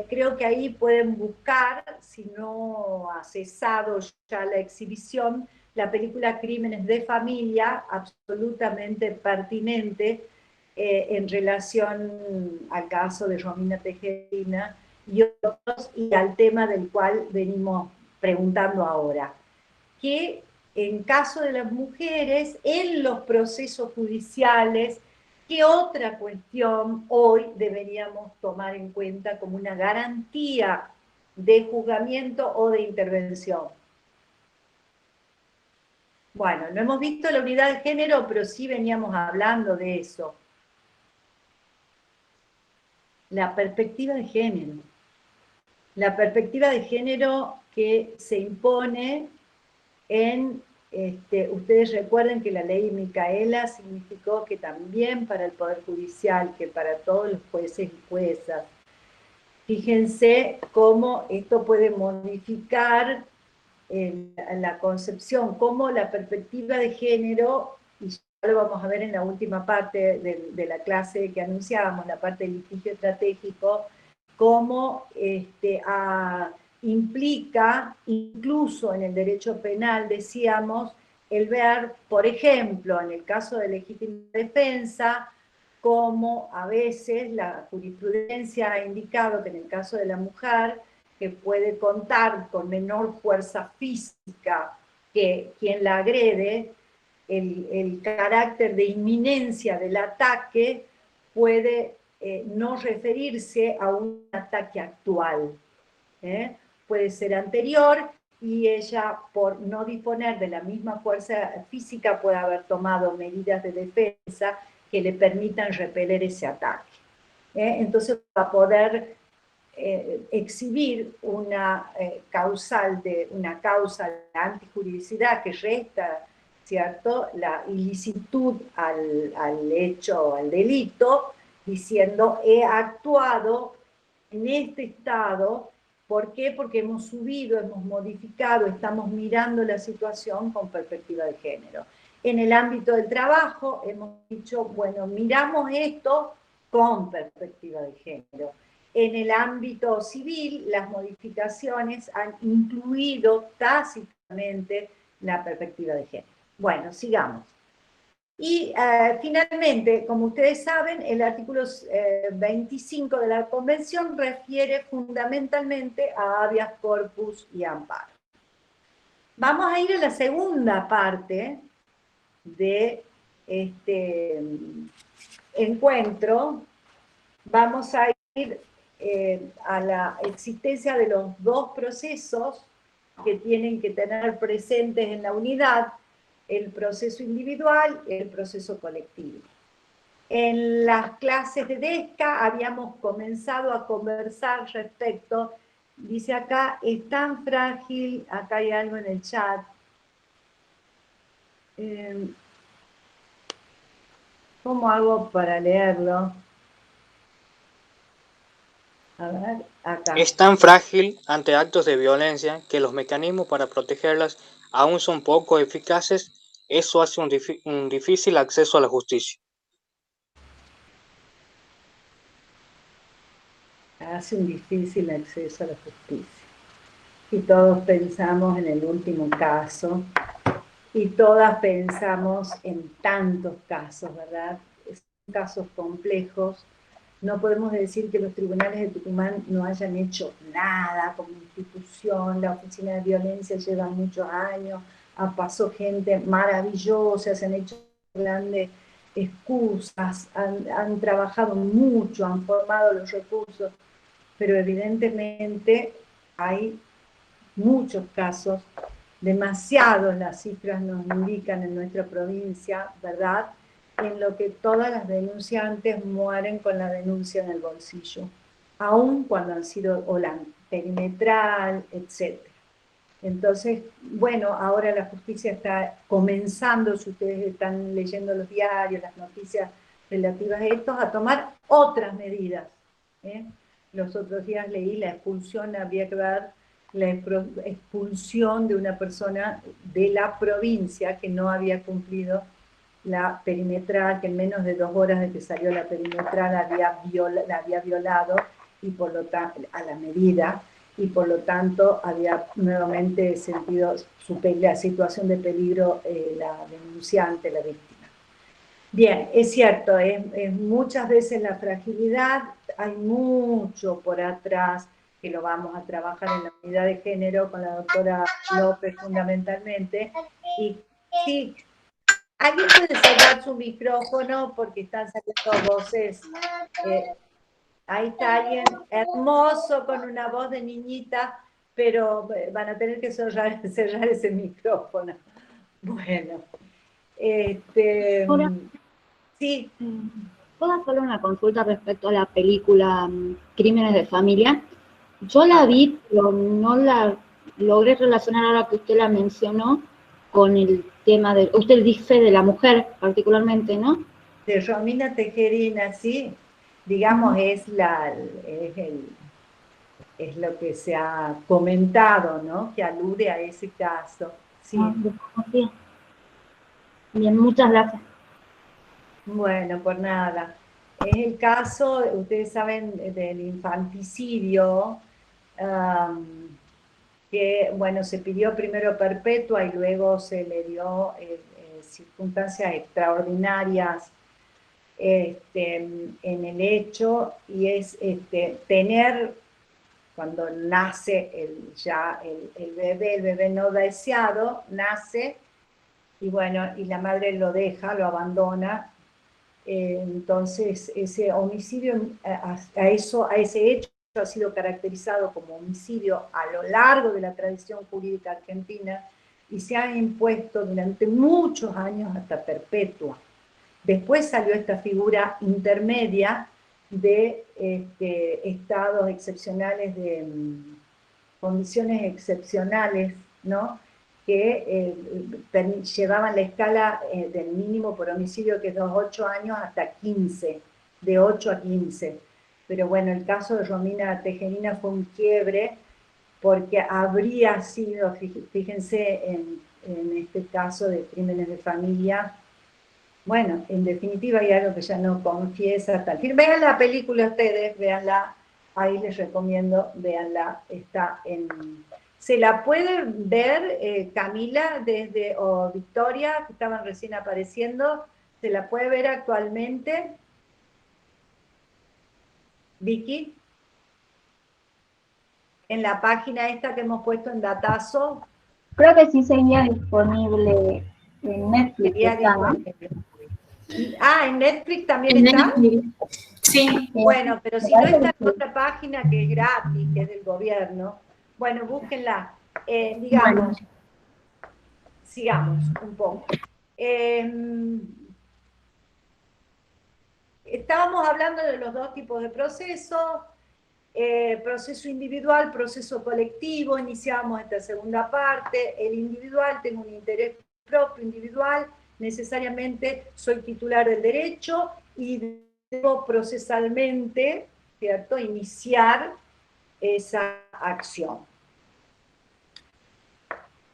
[SPEAKER 1] creo que ahí pueden buscar, si no ha cesado ya la exhibición, la película Crímenes de Familia, absolutamente pertinente en relación al caso de Romina Tejerina y otros, y al tema del cual venimos preguntando ahora, que en caso de las mujeres, en los procesos judiciales, ¿qué otra cuestión hoy deberíamos tomar en cuenta como una garantía de juzgamiento o de intervención? Bueno, no hemos visto la unidad de género, pero sí veníamos hablando de eso. La perspectiva de género. La perspectiva de género que se impone en, ustedes recuerden que la ley Micaela significó que también para el Poder Judicial, que para todos los jueces y juezas, fíjense cómo esto puede modificar la concepción, cómo la perspectiva de género, y ya lo vamos a ver en la última parte de la clase que anunciábamos, la parte del litigio estratégico, cómo implica, incluso en el derecho penal, decíamos, el ver, por ejemplo, en el caso de legítima defensa, cómo a veces la jurisprudencia ha indicado que en el caso de la mujer, que puede contar con menor fuerza física que quien la agrede, el carácter de inminencia del ataque puede no referirse a un ataque actual. Puede ser anterior y ella, por no disponer de la misma fuerza física, puede haber tomado medidas de defensa que le permitan repeler ese ataque. Entonces va a poder exhibir una causa de antijuridicidad que resta, ¿cierto?, la ilicitud al hecho, al delito, diciendo, he actuado en este estado. ¿Por qué? Porque hemos subido, hemos modificado, estamos mirando la situación con perspectiva de género. En el ámbito del trabajo hemos dicho, bueno, miramos esto con perspectiva de género. En el ámbito civil, las modificaciones han incluido tácitamente la perspectiva de género. Bueno, sigamos. Y finalmente, como ustedes saben, el artículo 25 de la Convención refiere fundamentalmente a habeas corpus y amparo. Vamos a ir a la segunda parte de este encuentro. Vamos a ir a la existencia de los dos procesos que tienen que tener presentes en la unidad, el proceso individual y el proceso colectivo. En las clases de DESCA habíamos comenzado a conversar respecto, dice acá, es tan frágil, acá hay algo en el chat, ¿cómo hago para leerlo? A ver, acá.
[SPEAKER 3] Es tan frágil ante actos de violencia que los mecanismos para protegerlas aún son poco eficaces. Eso hace un difícil acceso a la justicia.
[SPEAKER 1] Hace un difícil acceso a la justicia. Y todos pensamos en el último caso, y todas pensamos en tantos casos, ¿verdad? Son casos complejos. No podemos decir que los tribunales de Tucumán no hayan hecho nada como institución. La Oficina de Violencia lleva muchos años, pasó gente maravillosa, se han hecho grandes excusas, han trabajado mucho, han formado los recursos, pero evidentemente hay muchos casos, demasiados, las cifras nos indican en nuestra provincia, ¿verdad?, en lo que todas las denunciantes mueren con la denuncia en el bolsillo, aun cuando han sido o la perimetral, etc. Entonces, bueno, ahora la justicia está comenzando, si ustedes están leyendo los diarios, las noticias relativas a esto, a tomar otras medidas. Los otros días leí la expulsión, había que ver la expulsión de una persona de la provincia que no había cumplido la perimetral, que en menos de 2 horas de que salió la perimetral la había violado, y por lo tanto, a la medida, y por lo tanto había nuevamente sentido la situación de peligro la denunciante, la víctima. Bien, es cierto, es muchas veces la fragilidad, hay mucho por atrás que lo vamos a trabajar en la unidad de género con la doctora López fundamentalmente, y sí, ¿alguien puede cerrar su micrófono porque están saliendo voces? Ahí está alguien hermoso con una voz de niñita, pero van a tener que cerrar ese micrófono. Bueno,
[SPEAKER 4] Ahora,
[SPEAKER 1] sí.
[SPEAKER 4] ¿puedo hacerle una consulta respecto a la película Crímenes de Familia? Yo la vi, pero no la logré relacionar ahora que usted la mencionó con el tema de, usted dice de la mujer particularmente, ¿no?
[SPEAKER 1] De Romina Tejerina, sí, digamos, es lo que se ha comentado, ¿no? Que alude a ese caso. Sí.
[SPEAKER 4] Bien, muchas gracias.
[SPEAKER 1] Bueno, por nada. Es el caso, ustedes saben, del infanticidio, que, bueno, se pidió primero perpetua y luego se le dio circunstancias extraordinarias en el hecho, y es tener, cuando nace el bebé no deseado, nace, y bueno, y la madre lo deja, lo abandona. Entonces, ese homicidio, a ese hecho ha sido caracterizado como homicidio a lo largo de la tradición jurídica argentina y se ha impuesto durante muchos años hasta perpetua. Después salió esta figura intermedia de estados excepcionales, de condiciones excepcionales, ¿no? Que llevaban la escala del mínimo por homicidio, que es de 8 años, hasta 15, de 8 a 15. Pero bueno, el caso de Romina Tejerina fue un quiebre, porque habría sido, fíjense en este caso de crímenes de familia, bueno, en definitiva hay algo que ya no confiesa hasta el fin. Vean la película ustedes, véanla, ahí les recomiendo, véanla, está en... ¿Se la puede ver, Camila, o Victoria, que estaban recién apareciendo? ¿Se la puede ver actualmente? Vicky, en la página esta que hemos puesto en Datazo.
[SPEAKER 2] Creo que sí sería disponible en Netflix.
[SPEAKER 1] Sería
[SPEAKER 2] Está, ¿no?
[SPEAKER 1] disponible. Ah, ¿en Netflix también
[SPEAKER 5] En
[SPEAKER 1] está?
[SPEAKER 5] Netflix. Sí.
[SPEAKER 1] Bueno, pero si no está en otra página que es gratis, que es del gobierno, bueno, búsquenla. Digamos, sigamos un poco. Estábamos hablando de los dos tipos de procesos, proceso individual, proceso colectivo. Iniciamos esta segunda parte. El individual, tengo un interés propio individual, necesariamente soy titular del derecho y debo procesalmente, ¿cierto?, iniciar esa acción.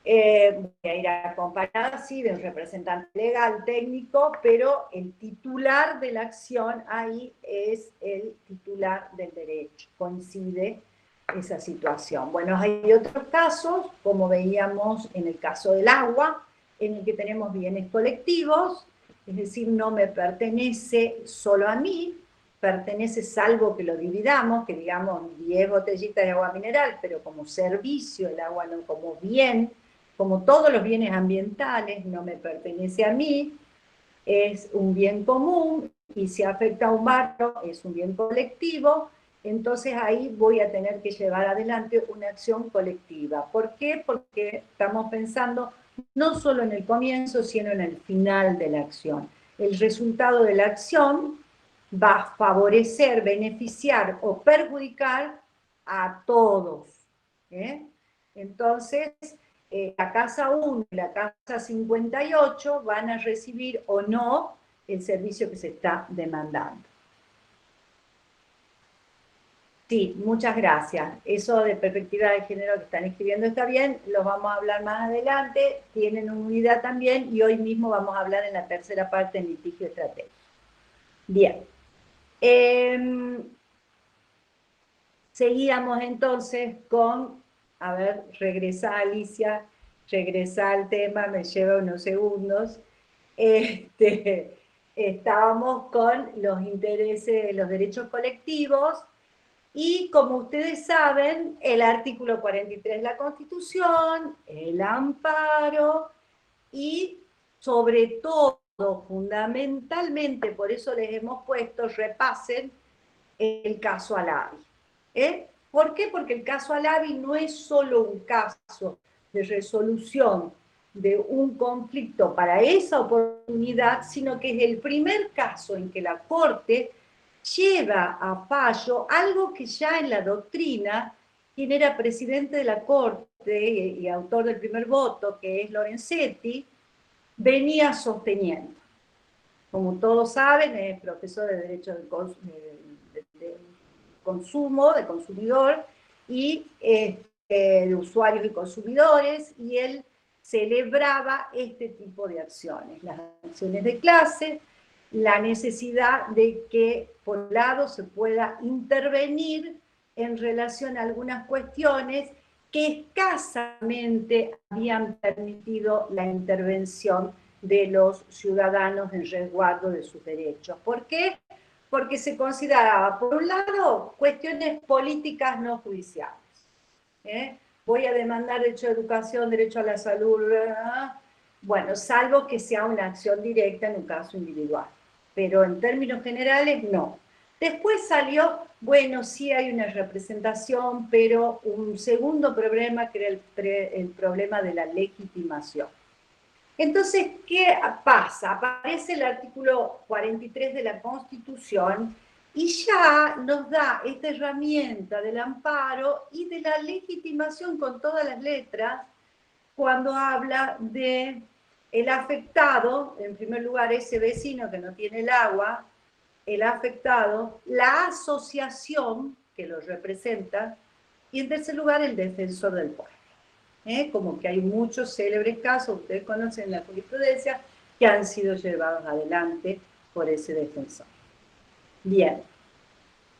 [SPEAKER 1] Voy a ir acompañada, sí, de un representante legal, técnico, pero el titular de la acción ahí es el titular del derecho. Coincide esa situación. Bueno, hay otros casos, como veíamos en el caso del agua, en el que tenemos bienes colectivos, es decir, no me pertenece solo a mí, pertenece, salvo que lo dividamos, que digamos 10 botellitas de agua mineral, pero como servicio, el agua no como bien, como todos los bienes ambientales, no me pertenece a mí, es un bien común, y si afecta a un barrio, es un bien colectivo. Entonces ahí voy a tener que llevar adelante una acción colectiva. ¿Por qué? Porque estamos pensando no solo en el comienzo, sino en el final de la acción. El resultado de la acción va a favorecer, beneficiar o perjudicar a todos. Entonces, la casa 1 y la casa 58 van a recibir o no el servicio que se está demandando. Sí, muchas gracias. Eso de perspectiva de género que están escribiendo está bien, los vamos a hablar más adelante, tienen unidad también, y hoy mismo vamos a hablar en la tercera parte en litigio estratégico. Bien. Seguíamos entonces con, a ver, regresa Alicia, regresa al tema, me lleva unos segundos. Estábamos con los intereses, los derechos colectivos, y como ustedes saben, el artículo 43 de la Constitución, el amparo, y sobre todo, fundamentalmente, por eso les hemos puesto, repasen el caso Alavi. ¿Por qué? Porque el caso Alavi no es solo un caso de resolución de un conflicto para esa oportunidad, sino que es el primer caso en que la Corte lleva a fallo algo que ya en la doctrina, quien era presidente de la Corte y autor del primer voto, que es Lorenzetti, venía sosteniendo. Como todos saben, es profesor de Derecho de Consumo, de consumidor, y de usuarios y consumidores, y él celebraba este tipo de acciones, las acciones de clase, la necesidad de que, por un lado, se pueda intervenir en relación a algunas cuestiones que escasamente habían permitido la intervención de los ciudadanos en resguardo de sus derechos. ¿Por qué? Porque se consideraba, por un lado, cuestiones políticas no judiciales. Voy a demandar derecho a educación, derecho a la salud, bueno, salvo que sea una acción directa en un caso individual. Pero en términos generales, no. Después salió, bueno, sí hay una representación, pero un segundo problema que era el problema de la legitimación. Entonces, ¿qué pasa? Aparece el artículo 43 de la Constitución y ya nos da esta herramienta del amparo y de la legitimación con todas las letras cuando habla de el afectado, en primer lugar ese vecino que no tiene el agua, el afectado, la asociación que lo representa, y en tercer lugar el defensor del pueblo. Como que hay muchos célebres casos, ustedes conocen la jurisprudencia, que han sido llevados adelante por ese defensor. Bien,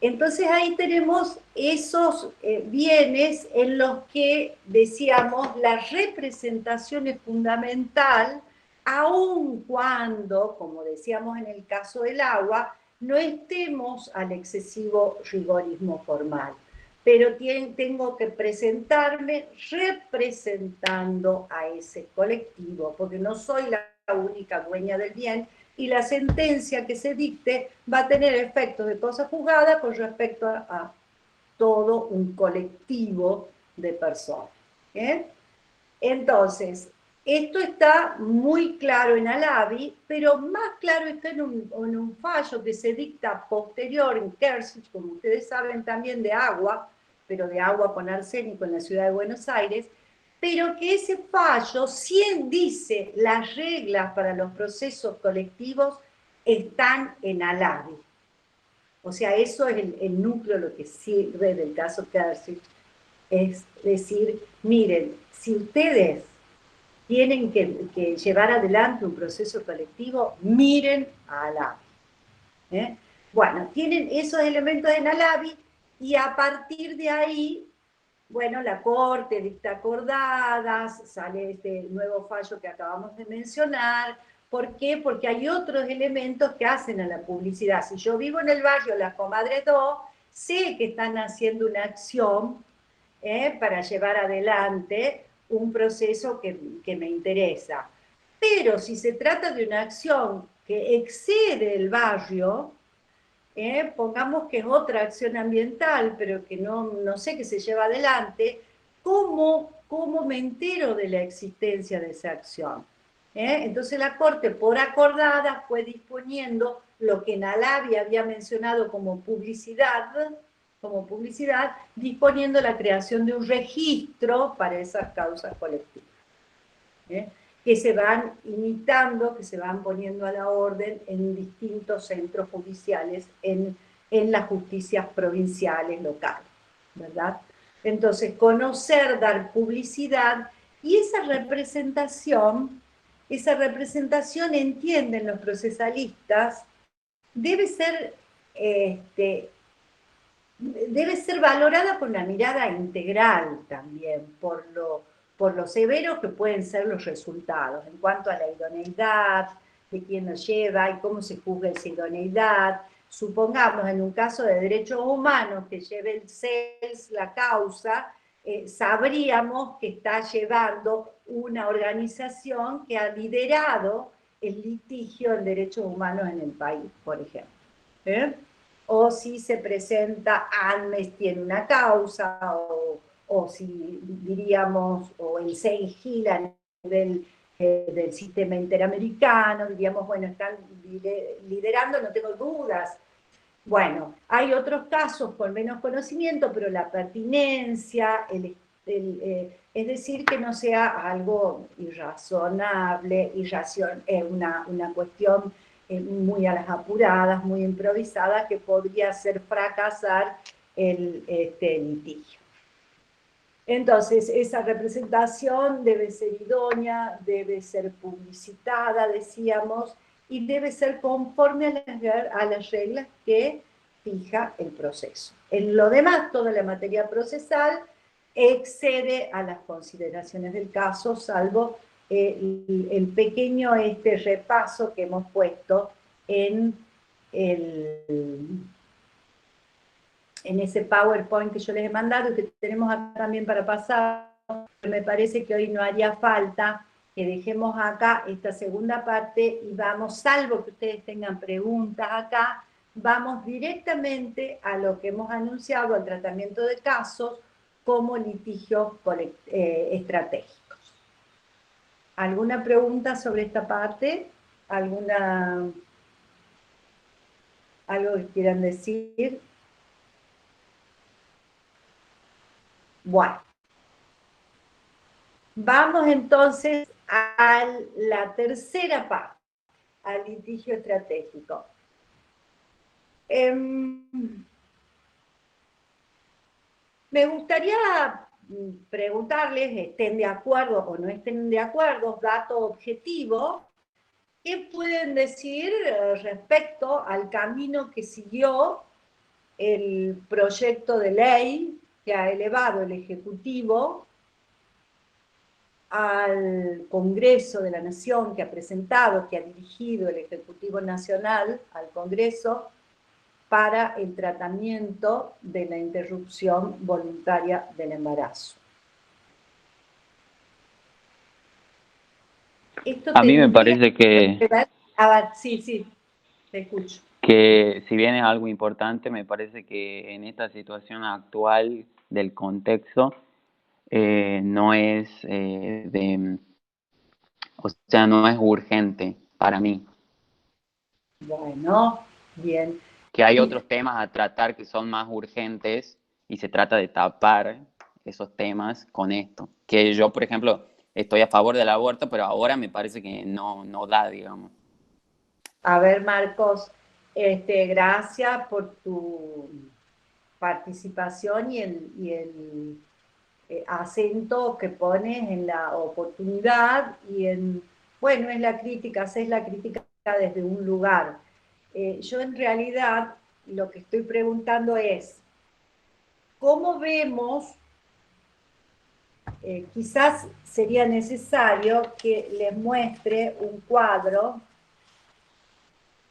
[SPEAKER 1] entonces ahí tenemos esos bienes en los que, decíamos, la representación es fundamental, aun cuando, como decíamos en el caso del agua, no estemos al excesivo rigorismo formal. Pero tengo que presentarme representando a ese colectivo, porque no soy la única dueña del bien, y la sentencia que se dicte va a tener efectos de cosa juzgada con respecto a todo un colectivo de personas. Entonces, esto está muy claro en Alavi, pero más claro está en un fallo que se dicta posterior en Kersich, como ustedes saben, también de agua, pero de agua con arsénico en la ciudad de Buenos Aires, pero que ese fallo sí dice las reglas para los procesos colectivos están en Alavi. O sea, eso es el núcleo, lo que sirve del caso Kersich, es decir, miren, si ustedes tienen que llevar adelante un proceso colectivo, miren a Alavi. Bueno, tienen esos elementos en Alavi, y a partir de ahí, bueno, la Corte dicta acordadas, sale este nuevo fallo que acabamos de mencionar. ¿Por qué? Porque hay otros elementos que hacen a la publicidad. Si yo vivo en el barrio Las Comadres 2, sé que están haciendo una acción para llevar adelante un proceso que me interesa. Pero si se trata de una acción que excede el barrio, pongamos que es otra acción ambiental, pero que no sé que se lleva adelante, ¿cómo me entero de la existencia de esa acción? Entonces la Corte, por acordada, fue disponiendo lo que en Alavi había mencionado como publicidad, disponiendo la creación de un registro para esas causas colectivas, que se van imitando, que se van poniendo a la orden en distintos centros judiciales, en las justicias provinciales, locales, ¿verdad? Entonces, conocer, dar publicidad, y esa representación entienden los procesalistas, debe ser debe ser valorada con una mirada integral también, por lo severos que pueden ser los resultados, en cuanto a la idoneidad, de quién nos lleva y cómo se juzga esa idoneidad. Supongamos, en un caso de derechos humanos, que lleve el CELS la causa, sabríamos que está llevando una organización que ha liderado el litigio en derechos humanos en el país, por ejemplo. O si se presenta Amnesty en una causa, o si diríamos, o el CEIGIL a nivel del sistema interamericano, diríamos, bueno, están liderando, no tengo dudas. Bueno, hay otros casos con menos conocimiento, pero la pertinencia, es decir, que no sea algo irrazonable, una cuestión muy a las apuradas, muy improvisada, que podría hacer fracasar el litigio. Entonces, esa representación debe ser idónea, debe ser publicitada, decíamos, y debe ser conforme a las reglas que fija el proceso. En lo demás, toda la materia procesal excede a las consideraciones del caso, salvo el pequeño repaso que hemos puesto en ese PowerPoint que yo les he mandado y que tenemos acá también para pasar. Me parece que hoy no haría falta que dejemos acá esta segunda parte y vamos, salvo que ustedes tengan preguntas acá, vamos directamente a lo que hemos anunciado, al tratamiento de casos como litigios estratégicos. ¿Alguna pregunta sobre esta parte? ¿Algo que quieran decir? Bueno, vamos entonces a la tercera parte, al litigio estratégico. Me gustaría preguntarles, estén de acuerdo o no estén de acuerdo, dato objetivo, ¿qué pueden decir respecto al camino que siguió el proyecto de ley que ha elevado el Ejecutivo al Congreso de la Nación, que ha presentado, que ha dirigido el Ejecutivo Nacional al Congreso para el tratamiento de la interrupción voluntaria del embarazo?
[SPEAKER 5] A mí me parece que
[SPEAKER 1] sí, te escucho.
[SPEAKER 5] Que si bien es algo importante, me parece que en esta situación actual del contexto no es o sea, no es urgente para mí.
[SPEAKER 1] Bueno, bien.
[SPEAKER 5] Que hay otros temas a tratar que son más urgentes y se trata de tapar esos temas con esto. Que yo, por ejemplo, estoy a favor del aborto, pero ahora me parece que no da, digamos.
[SPEAKER 1] A ver, Marcos, gracias por tu participación y el acento que pones en la oportunidad y bueno, es la crítica, haces la crítica desde un lugar. Yo en realidad lo que estoy preguntando es, ¿cómo vemos? Quizás sería necesario que les muestre un cuadro.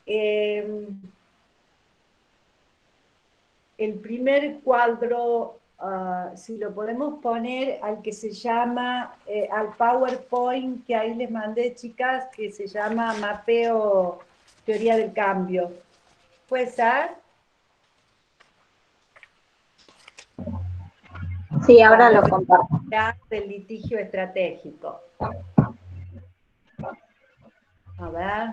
[SPEAKER 1] El primer cuadro, si lo podemos poner al que se llama, al PowerPoint que ahí les mandé, chicas, que se llama Mapeo Teoría del Cambio. ¿Puede ser?
[SPEAKER 4] Sí, ahora lo comparto.
[SPEAKER 1] Del litigio estratégico. A ver.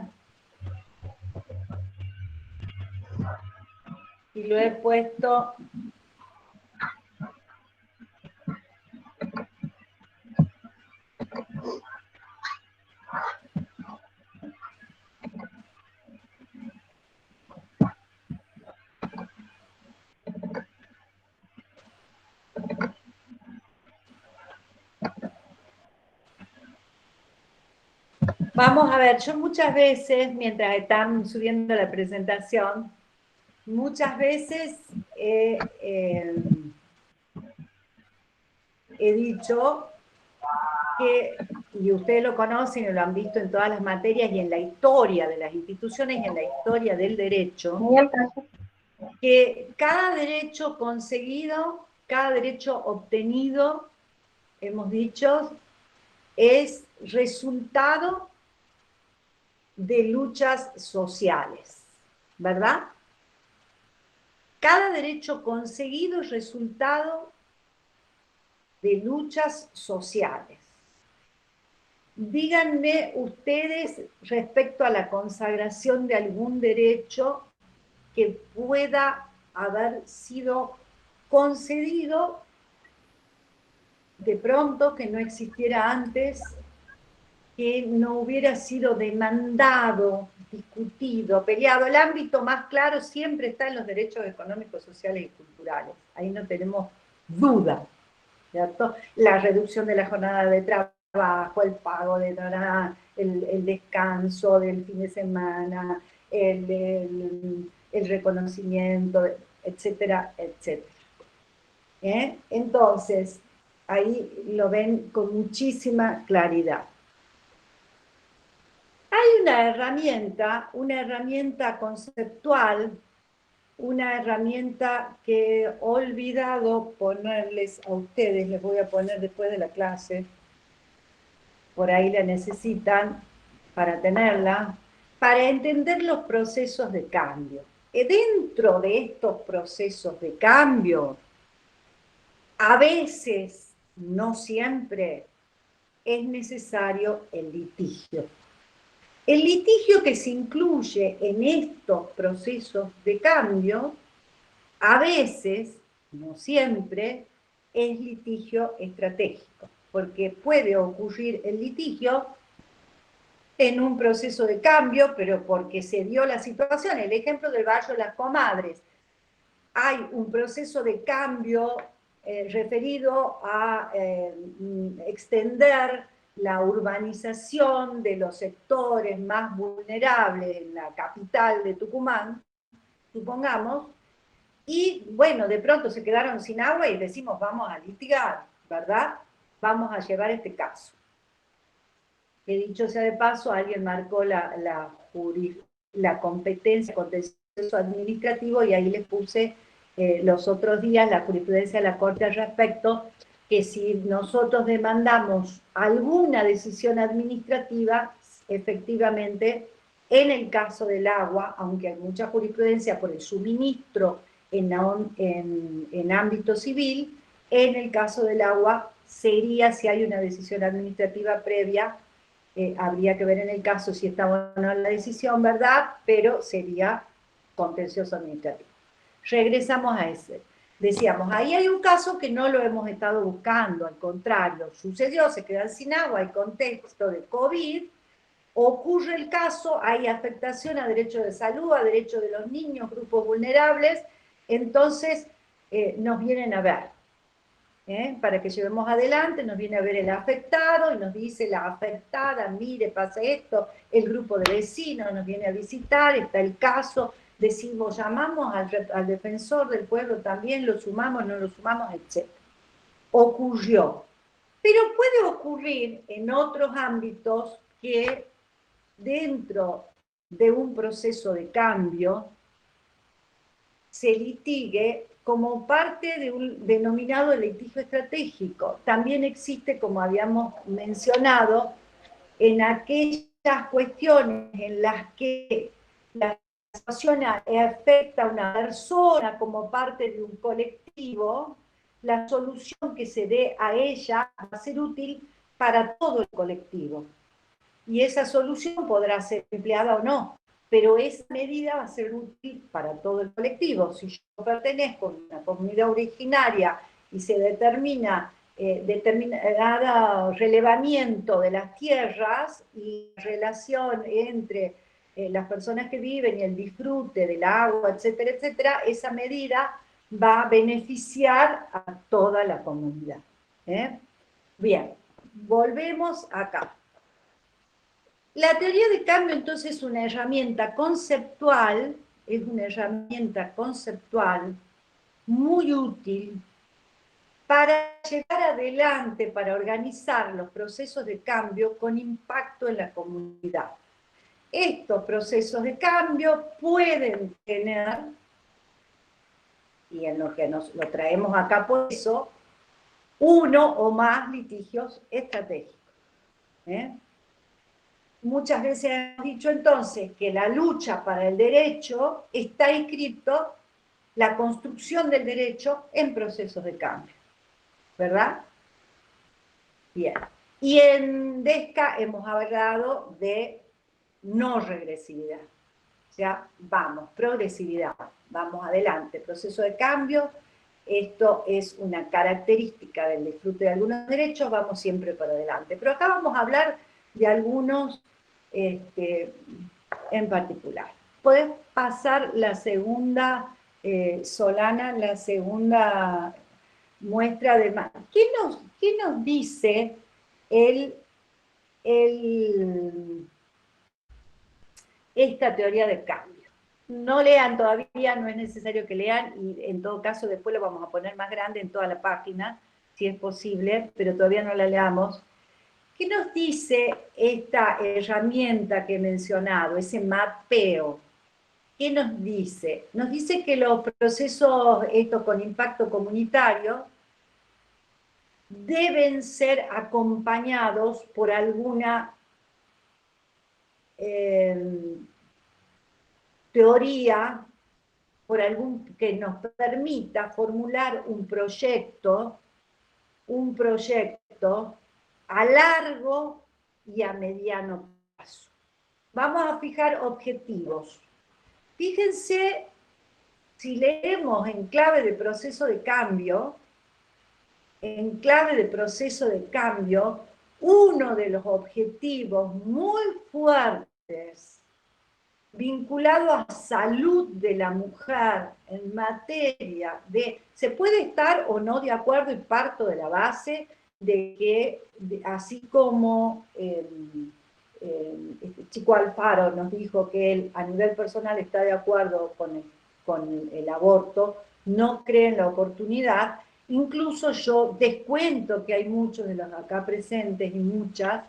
[SPEAKER 1] Y lo he puesto. Vamos a ver, yo muchas veces, mientras están subiendo la presentación, muchas veces he dicho que, y ustedes lo conocen y lo han visto en todas las materias y en la historia de las instituciones y en la historia del derecho, que cada derecho conseguido, cada derecho obtenido, hemos dicho, es resultado de luchas sociales, ¿verdad? Cada derecho conseguido es resultado de luchas sociales. Díganme ustedes respecto a la consagración de algún derecho que pueda haber sido concedido de pronto, que no existiera antes, que no hubiera sido demandado, discutido, peleado. El ámbito más claro siempre está en los derechos económicos, sociales y culturales. Ahí no tenemos duda, ¿cierto? La reducción de la jornada de trabajo, el pago de el descanso del fin de semana, el reconocimiento, etcétera, etcétera. Entonces, ahí lo ven con muchísima claridad. Hay una herramienta conceptual, una herramienta que he olvidado ponerles a ustedes, les voy a poner después de la clase, por ahí la necesitan para tenerla, para entender los procesos de cambio. Dentro de estos procesos de cambio, a veces, no siempre, es necesario el litigio. El litigio que se incluye en estos procesos de cambio, a veces, no siempre, es litigio estratégico, porque puede ocurrir el litigio en un proceso de cambio, pero porque se dio la situación. El ejemplo del Barrio Las Comadres. Hay un proceso de cambio referido a extender la urbanización de los sectores más vulnerables en la capital de Tucumán, supongamos, y bueno, de pronto se quedaron sin agua y decimos, vamos a litigar, ¿verdad? Vamos a llevar este caso. Que dicho sea de paso, alguien marcó la competencia contencioso administrativo y ahí les puse los otros días la jurisprudencia de la Corte al respecto, que si nosotros demandamos alguna decisión administrativa, efectivamente, en el caso del agua, aunque hay mucha jurisprudencia por el suministro en ámbito civil, en el caso del agua sería, si hay una decisión administrativa previa, habría que ver en el caso si está o no la decisión, ¿verdad? Pero sería contencioso administrativo. Regresamos a ese. Decíamos, ahí hay un caso que no lo hemos estado buscando, al contrario, sucedió, se quedan sin agua, hay contexto de COVID, ocurre el caso, hay afectación a derechos de salud, a derechos de los niños, grupos vulnerables, entonces nos vienen a ver. Para que llevemos adelante, nos viene a ver el afectado y nos dice la afectada, mire, pasa esto, el grupo de vecinos nos viene a visitar, está el caso, decimos, llamamos al defensor del pueblo también, lo sumamos, no lo sumamos, etc. Ocurrió. Pero puede ocurrir en otros ámbitos que dentro de un proceso de cambio se litigue como parte de un denominado litigio estratégico. También existe, como habíamos mencionado, en aquellas cuestiones en las que la situación afecta a una persona como parte de un colectivo, la solución que se dé a ella va a ser útil para todo el colectivo. Y esa solución podrá ser empleada o no, pero esa medida va a ser útil para todo el colectivo. Si yo pertenezco a una comunidad originaria y se determina determinado relevamiento de las tierras y relación entre las personas que viven y el disfrute del agua, etcétera, etcétera, esa medida va a beneficiar a toda la comunidad. Bien, volvemos acá. La teoría de cambio, entonces, es una herramienta conceptual es una herramienta conceptual muy útil para llevar adelante, para organizar los procesos de cambio con impacto en la comunidad. Estos procesos de cambio pueden tener, y en lo que nos lo traemos acá por eso, uno o más litigios estratégicos. Muchas veces hemos dicho entonces que la lucha para el derecho está inscrito, la construcción del derecho, en procesos de cambio. ¿Verdad? Bien. Y en DESCA hemos hablado de no regresividad. O sea, vamos, progresividad, vamos adelante, proceso de cambio, esto es una característica del disfrute de algunos derechos, vamos siempre para adelante. Pero acá vamos a hablar de algunos en particular. ¿Podés pasar la segunda, Solana, la segunda muestra de más? ¿Qué nos dice esta teoría de cambio? No lean todavía, no es necesario que lean, y en todo caso después lo vamos a poner más grande en toda la página, si es posible, pero todavía no la leamos. ¿Qué nos dice esta herramienta que he mencionado, ese mapeo? ¿Qué nos dice? Nos dice que los procesos con impacto comunitario deben ser acompañados por alguna teoría, por algún que nos permita formular un proyecto a largo y a mediano plazo. Vamos a fijar objetivos. Fíjense, si leemos en clave de proceso de cambio, uno de los objetivos muy fuertes vinculado a salud de la mujer en materia de, se puede estar o no de acuerdo, y parto de la base de que, así como este chico Alfaro nos dijo que él a nivel personal está de acuerdo con el aborto, no cree en la oportunidad, incluso yo descuento que hay muchos de los acá presentes y muchas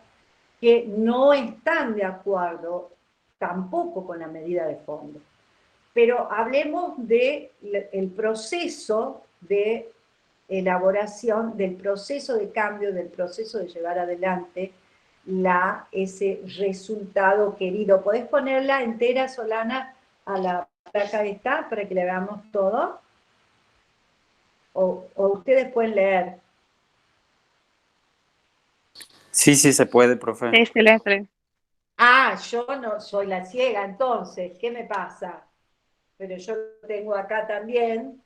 [SPEAKER 1] que no están de acuerdo tampoco con la medida de fondo. Pero hablemos del proceso de elaboración, del proceso de cambio, del proceso de llevar adelante ese resultado querido. ¿Podés ponerla entera, Solana, a la placa esta para que la veamos todo? O ustedes pueden leer.
[SPEAKER 5] Sí, sí se puede, profe.
[SPEAKER 2] Sí, Celeste.
[SPEAKER 1] Ah, yo no soy la ciega, entonces, ¿qué me pasa? Pero yo lo tengo acá también.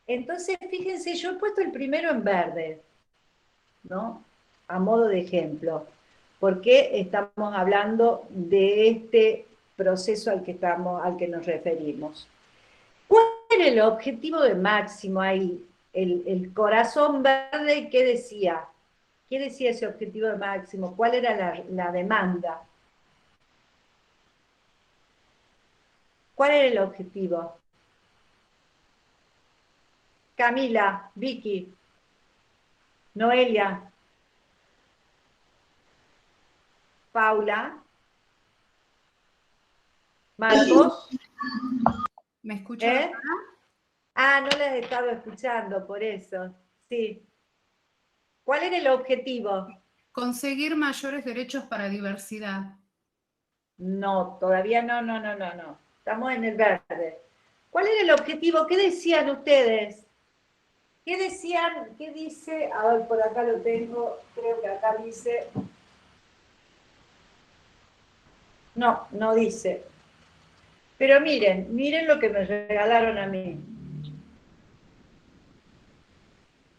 [SPEAKER 1] Entonces, fíjense, yo he puesto el primero en verde, ¿no? A modo de ejemplo, porque estamos hablando de este proceso al que nos referimos. ¿Cuál era el objetivo de máximo ahí? El corazón verde, ¿qué decía? ¿Qué decía ese objetivo de máximo? ¿Cuál era la demanda? ¿Cuál era el objetivo? Camila, Vicky, Noelia, Paula, Marcos.
[SPEAKER 6] ¿Me escuchan?
[SPEAKER 1] Ah, no las he estado escuchando, por eso. Sí. ¿Cuál era el objetivo?
[SPEAKER 6] Conseguir mayores derechos para diversidad.
[SPEAKER 1] No, todavía no. Estamos en el verde. ¿Cuál era el objetivo? ¿Qué decían ustedes? ¿Qué decían? ¿Qué dice? A ver, por acá lo tengo. Creo que acá dice. No, no dice. Pero miren lo que me regalaron a mí.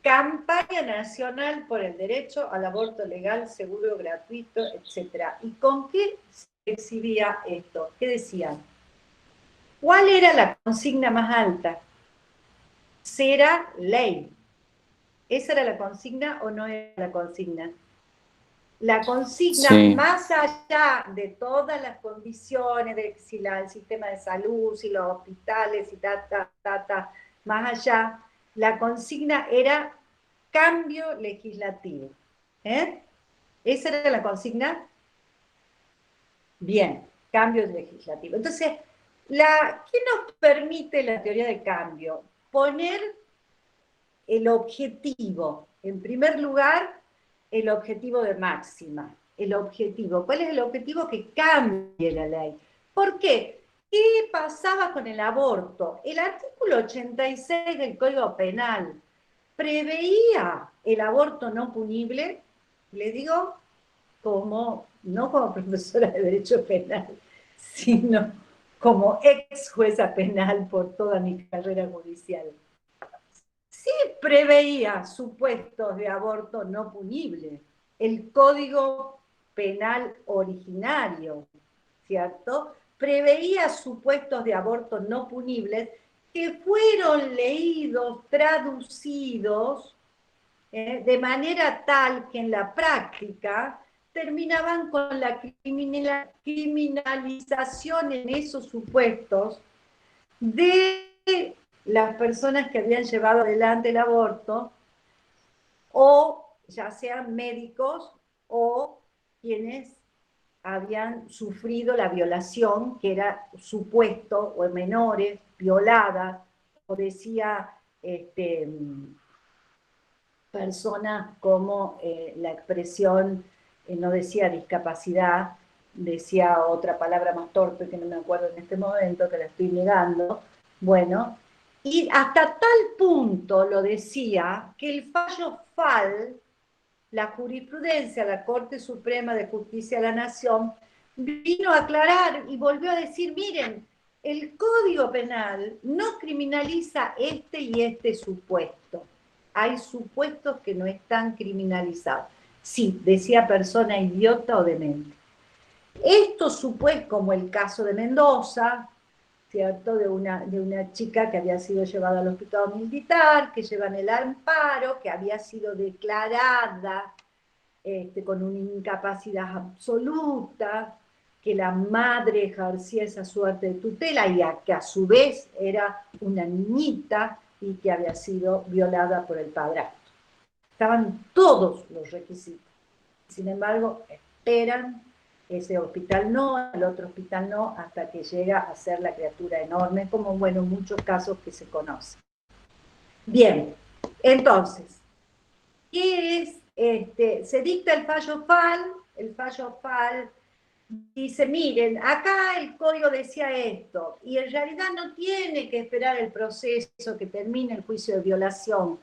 [SPEAKER 1] Campaña Nacional por el Derecho al Aborto Legal, Seguro, Gratuito, etc. ¿Y con qué se exhibía esto? ¿Qué decían? ¿Cuál era la consigna más alta? ¿Será ley? ¿Esa era la consigna o no era la consigna? La consigna,
[SPEAKER 5] Sí.
[SPEAKER 1] más allá de todas las condiciones, de si el sistema de salud, si los hospitales, y más allá, la consigna era cambio legislativo. ¿Esa era la consigna? Bien, cambio legislativo. Entonces, ¿qué nos permite la teoría del cambio? Poner el objetivo, en primer lugar, el objetivo de máxima. El objetivo. ¿Cuál es el objetivo? Que cambie la ley. ¿Por qué? ¿Qué pasaba con el aborto? El artículo 86 del Código Penal preveía el aborto no punible, le digo, no como profesora de Derecho Penal, sino como ex jueza penal por toda mi carrera judicial. Sí preveía supuestos de aborto no punible. El Código Penal originario, ¿cierto? Preveía supuestos de aborto no punibles que fueron leídos, traducidos, de manera tal que en la práctica terminaban con la criminalización en esos supuestos de las personas que habían llevado adelante el aborto, o ya sean médicos o quienes habían sufrido la violación, que era supuesto, o menores violadas, o decía personas como la expresión, no decía discapacidad, decía otra palabra más torpe que no me acuerdo en este momento, que la estoy negando. Bueno, y hasta tal punto lo decía que el fallo FAL, la jurisprudencia de la Corte Suprema de Justicia de la Nación, vino a aclarar y volvió a decir, miren, el Código Penal no criminaliza este y este supuesto. Hay supuestos que no están criminalizados. Sí, decía persona idiota o demente. Estos supuestos, como el caso de Mendoza, ¿cierto? De una chica que había sido llevada al hospital militar, que llevan el amparo, que había sido declarada con una incapacidad absoluta, que la madre ejercía esa suerte de tutela y que a su vez era una niñita y que había sido violada por el padrastro. Estaban todos los requisitos. Sin embargo, esperan, ese hospital no, el otro hospital no, hasta que llega a ser la criatura enorme, como bueno, muchos casos que se conocen. Bien, entonces, ¿qué es? Se dicta el fallo FAL dice, miren, acá el código decía esto, y en realidad no tiene que esperar el proceso que termine el juicio de violación,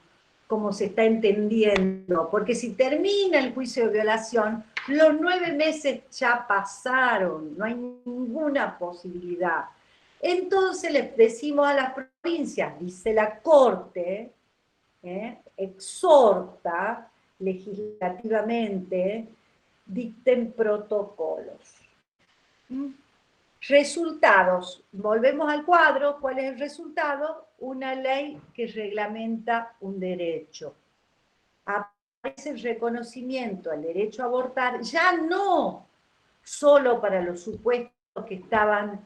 [SPEAKER 1] como se está entendiendo, porque si termina el juicio de violación, los 9 meses ya pasaron, no hay ninguna posibilidad. Entonces les decimos a las provincias, dice la Corte, exhorta legislativamente, dicten protocolos. Resultados. Volvemos al cuadro. ¿Cuál es el resultado? Una ley que reglamenta un derecho. Aparece el reconocimiento al derecho a abortar, ya no solo para los supuestos que estaban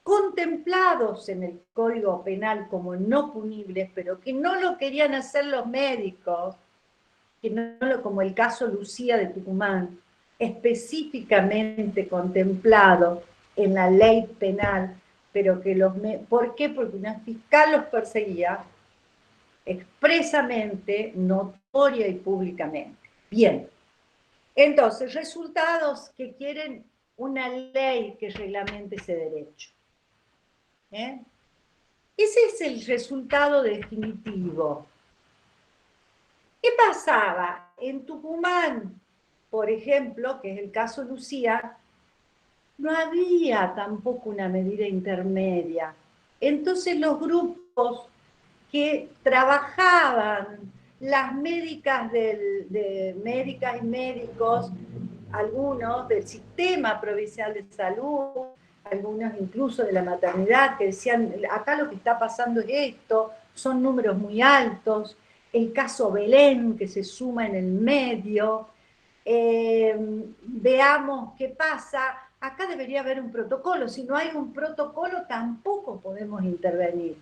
[SPEAKER 1] contemplados en el Código Penal como no punibles, pero que no lo querían hacer los médicos, que no, como el caso Lucía de Tucumán, específicamente contemplado en la ley penal, pero que ¿por qué? Porque una fiscal los perseguía expresamente, notoria y públicamente. Bien, entonces, resultados que quieren una ley que reglamente ese derecho. Ese es el resultado definitivo. ¿Qué pasaba? En Tucumán, por ejemplo, que es el caso Lucía, no había tampoco una medida intermedia. Entonces los grupos que trabajaban, las médicas de médicas y médicos, algunos del sistema provincial de salud, algunos incluso de la maternidad, que decían, acá lo que está pasando es esto, son números muy altos, el caso Belén que se suma en el medio, veamos qué pasa. Acá debería haber un protocolo, si no hay un protocolo tampoco podemos intervenir.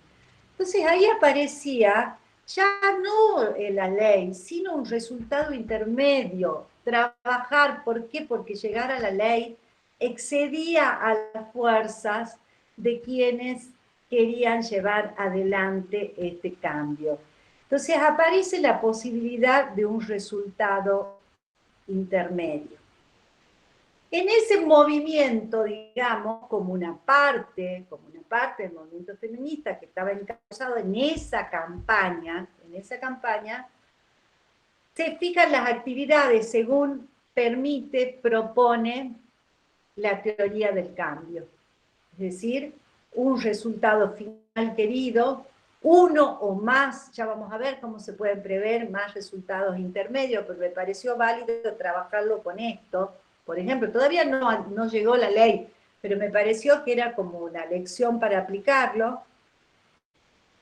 [SPEAKER 1] Entonces ahí aparecía ya no la ley, sino un resultado intermedio, trabajar, ¿por qué? Porque llegar a la ley excedía a las fuerzas de quienes querían llevar adelante este cambio. Entonces aparece la posibilidad de un resultado intermedio. En ese movimiento, digamos, como una parte del movimiento feminista que estaba encauzado en esa campaña, se fijan las actividades según permite, propone la teoría del cambio. Es decir, un resultado final querido, uno o más, ya vamos a ver cómo se pueden prever más resultados intermedios, pero me pareció válido trabajarlo con esto. Por ejemplo, todavía no llegó la ley, pero me pareció que era como una lección para aplicarlo.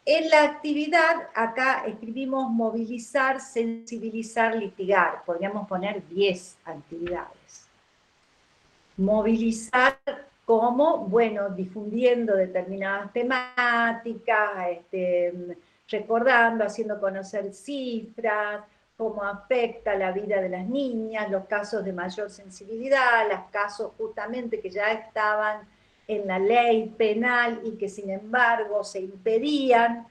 [SPEAKER 1] En la actividad, acá escribimos movilizar, sensibilizar, litigar. Podríamos poner 10 actividades. Movilizar como, bueno, difundiendo determinadas temáticas, recordando, haciendo conocer cifras, cómo afecta la vida de las niñas, los casos de mayor sensibilidad, los casos justamente que ya estaban en la ley penal y que sin embargo se impedían.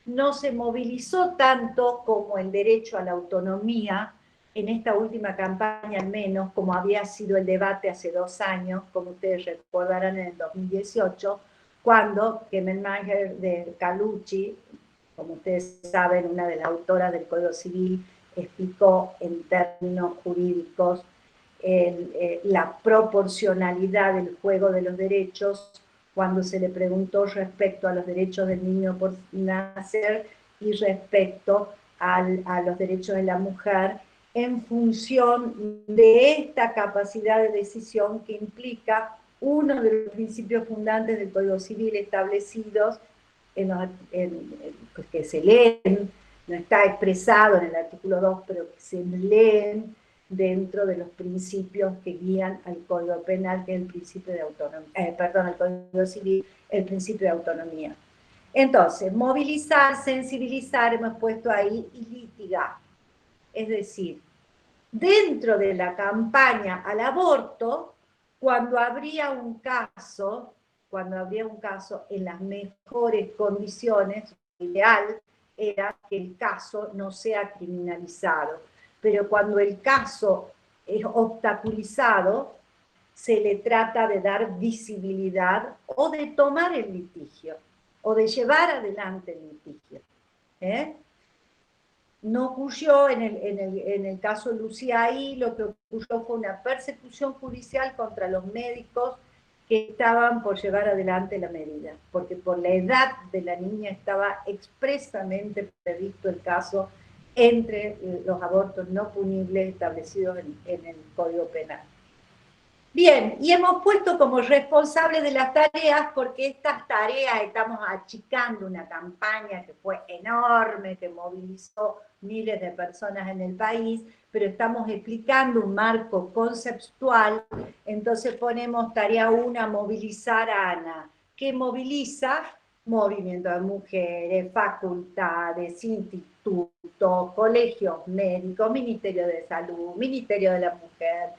[SPEAKER 1] No se movilizó tanto como el derecho a la autonomía, en esta última campaña al menos, como había sido el debate hace 2 años, como ustedes recordarán en el 2018, cuando Gemmelmacher de Carlucci, como ustedes saben, una de las autoras del Código Civil, explicó en términos jurídicos la proporcionalidad del juego de los derechos cuando se le preguntó respecto a los derechos del niño por nacer y respecto a los derechos de la mujer, en función de esta capacidad de decisión que implica uno de los principios fundantes del Código Civil establecidos, que se leen, no está expresado en el artículo 2, pero que se leen dentro de los principios que guían al Código Penal, que es el principio de autonomía, al Código Civil, el principio de autonomía. Entonces, movilizar, sensibilizar, hemos puesto ahí, y litigar. Es decir, dentro de la campaña al aborto, cuando habría un caso en las mejores condiciones, lo ideal era que el caso no sea criminalizado, pero cuando el caso es obstaculizado, se le trata de dar visibilidad o de tomar el litigio, o de llevar adelante el litigio. No ocurrió en el caso Lucía ahí, lo que ocurrió fue una persecución judicial contra los médicos que estaban por llevar adelante la medida, porque por la edad de la niña estaba expresamente previsto el caso entre los abortos no punibles establecidos en el Código Penal. Bien, y hemos puesto como responsable de las tareas, porque estas tareas estamos achicando una campaña que fue enorme, que movilizó miles de personas en el país, pero estamos explicando un marco conceptual, entonces ponemos tarea 1, movilizar a Ana. ¿Qué moviliza? Movimiento de mujeres, facultades, institutos, colegios médicos, Ministerio de Salud, Ministerio de la Mujer.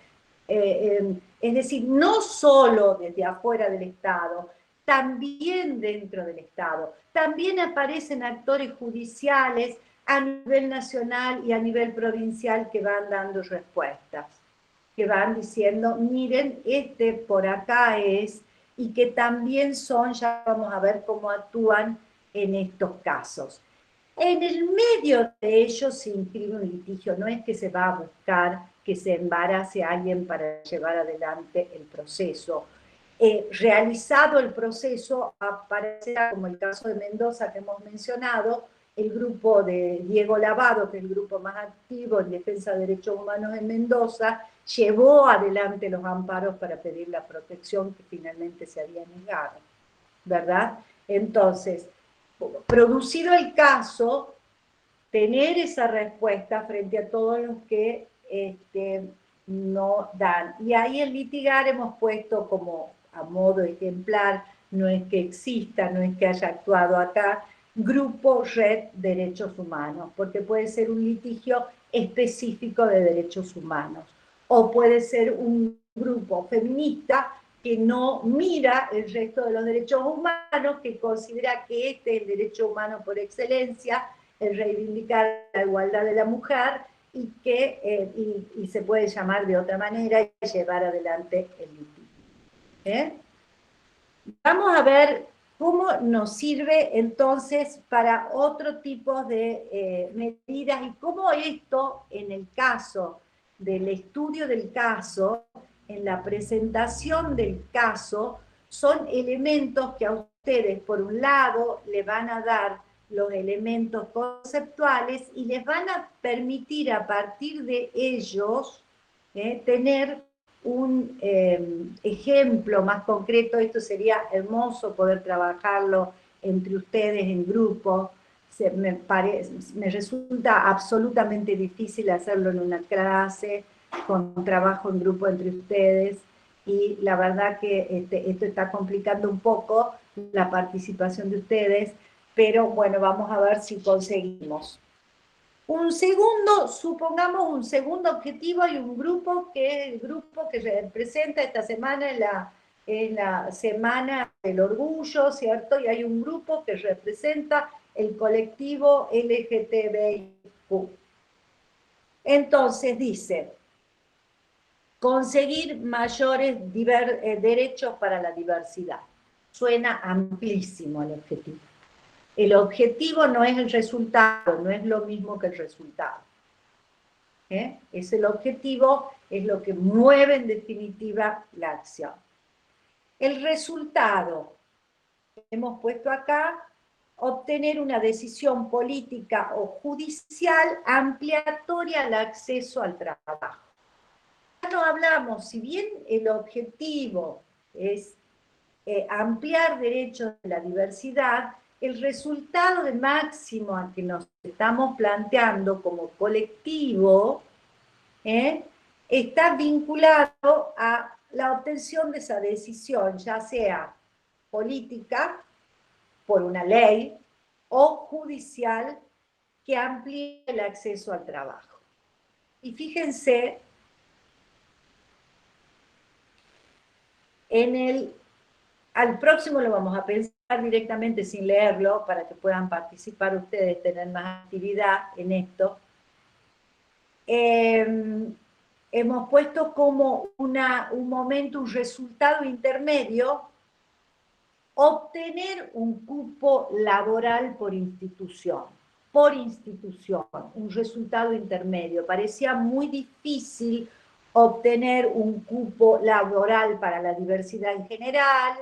[SPEAKER 1] Es decir, no solo desde afuera del Estado, también dentro del Estado. También aparecen actores judiciales a nivel nacional y a nivel provincial que van dando respuestas, que van diciendo, miren, por acá es, y que también son, ya vamos a ver cómo actúan en estos casos. En el medio de ellos se inscribe un litigio, no es que se va a buscar que se embarace a alguien para llevar adelante el proceso. Realizado el proceso, aparecerá, como el caso de Mendoza que hemos mencionado, el grupo de Diego Lavado, que es el grupo más activo en defensa de derechos humanos en Mendoza, llevó adelante los amparos para pedir la protección que finalmente se había negado, ¿verdad? Entonces, producido el caso, tener esa respuesta frente a todos los que no dan. Y ahí en litigar hemos puesto como a modo ejemplar, no es que exista, no es que haya actuado acá, grupo Red Derechos Humanos, porque puede ser un litigio específico de derechos humanos, o puede ser un grupo feminista que no mira el resto de los derechos humanos, que considera que este es el derecho humano por excelencia, el reivindicar la igualdad de la mujer, y que y se puede llamar de otra manera y llevar adelante el litigio. Vamos a ver cómo nos sirve entonces para otro tipo de medidas y cómo esto, en el caso del estudio del caso, en la presentación del caso, son elementos que a ustedes, por un lado, le van a dar los elementos conceptuales y les van a permitir a partir de ellos tener un ejemplo más concreto. Esto sería hermoso poder trabajarlo entre ustedes en grupo. Me resulta absolutamente difícil hacerlo en una clase, con trabajo en grupo entre ustedes, y la verdad que esto está complicando un poco la participación de ustedes, pero bueno, vamos a ver si conseguimos. Supongamos un segundo objetivo, hay un grupo que es el grupo que representa esta semana en la Semana del Orgullo, ¿cierto? Y hay un grupo que representa el colectivo LGTBIQ. Entonces dice, conseguir mayores derechos para la diversidad. Suena amplísimo el objetivo. El objetivo no es el resultado, no es lo mismo que el resultado. Es el objetivo, es lo que mueve en definitiva la acción. El resultado, hemos puesto acá, obtener una decisión política o judicial ampliatoria al acceso al trabajo. Ya no hablamos, si bien el objetivo es ampliar derechos de la diversidad, el resultado de máximo al que nos estamos planteando como colectivo está vinculado a la obtención de esa decisión, ya sea política, por una ley, o judicial, que amplíe el acceso al trabajo. Y fíjense, al próximo lo vamos a pensar directamente sin leerlo, para que puedan participar ustedes, tener más actividad en esto. Hemos puesto como un momento, un resultado intermedio, obtener un cupo laboral por institución, un resultado intermedio. Parecía muy difícil obtener un cupo laboral para la diversidad en general.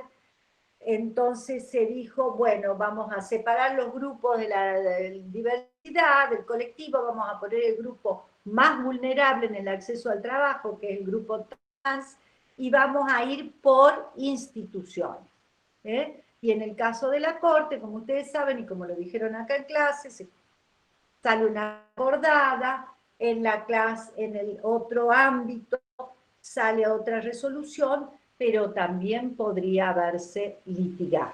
[SPEAKER 1] Entonces se dijo, bueno, vamos a separar los grupos de la diversidad, del colectivo, vamos a poner el grupo más vulnerable en el acceso al trabajo, que es el grupo trans, y vamos a ir por instituciones. Y en el caso de la Corte, como ustedes saben, y como lo dijeron acá en clase, sale una acordada, en el otro ámbito sale otra resolución, pero también podría haberse litigado.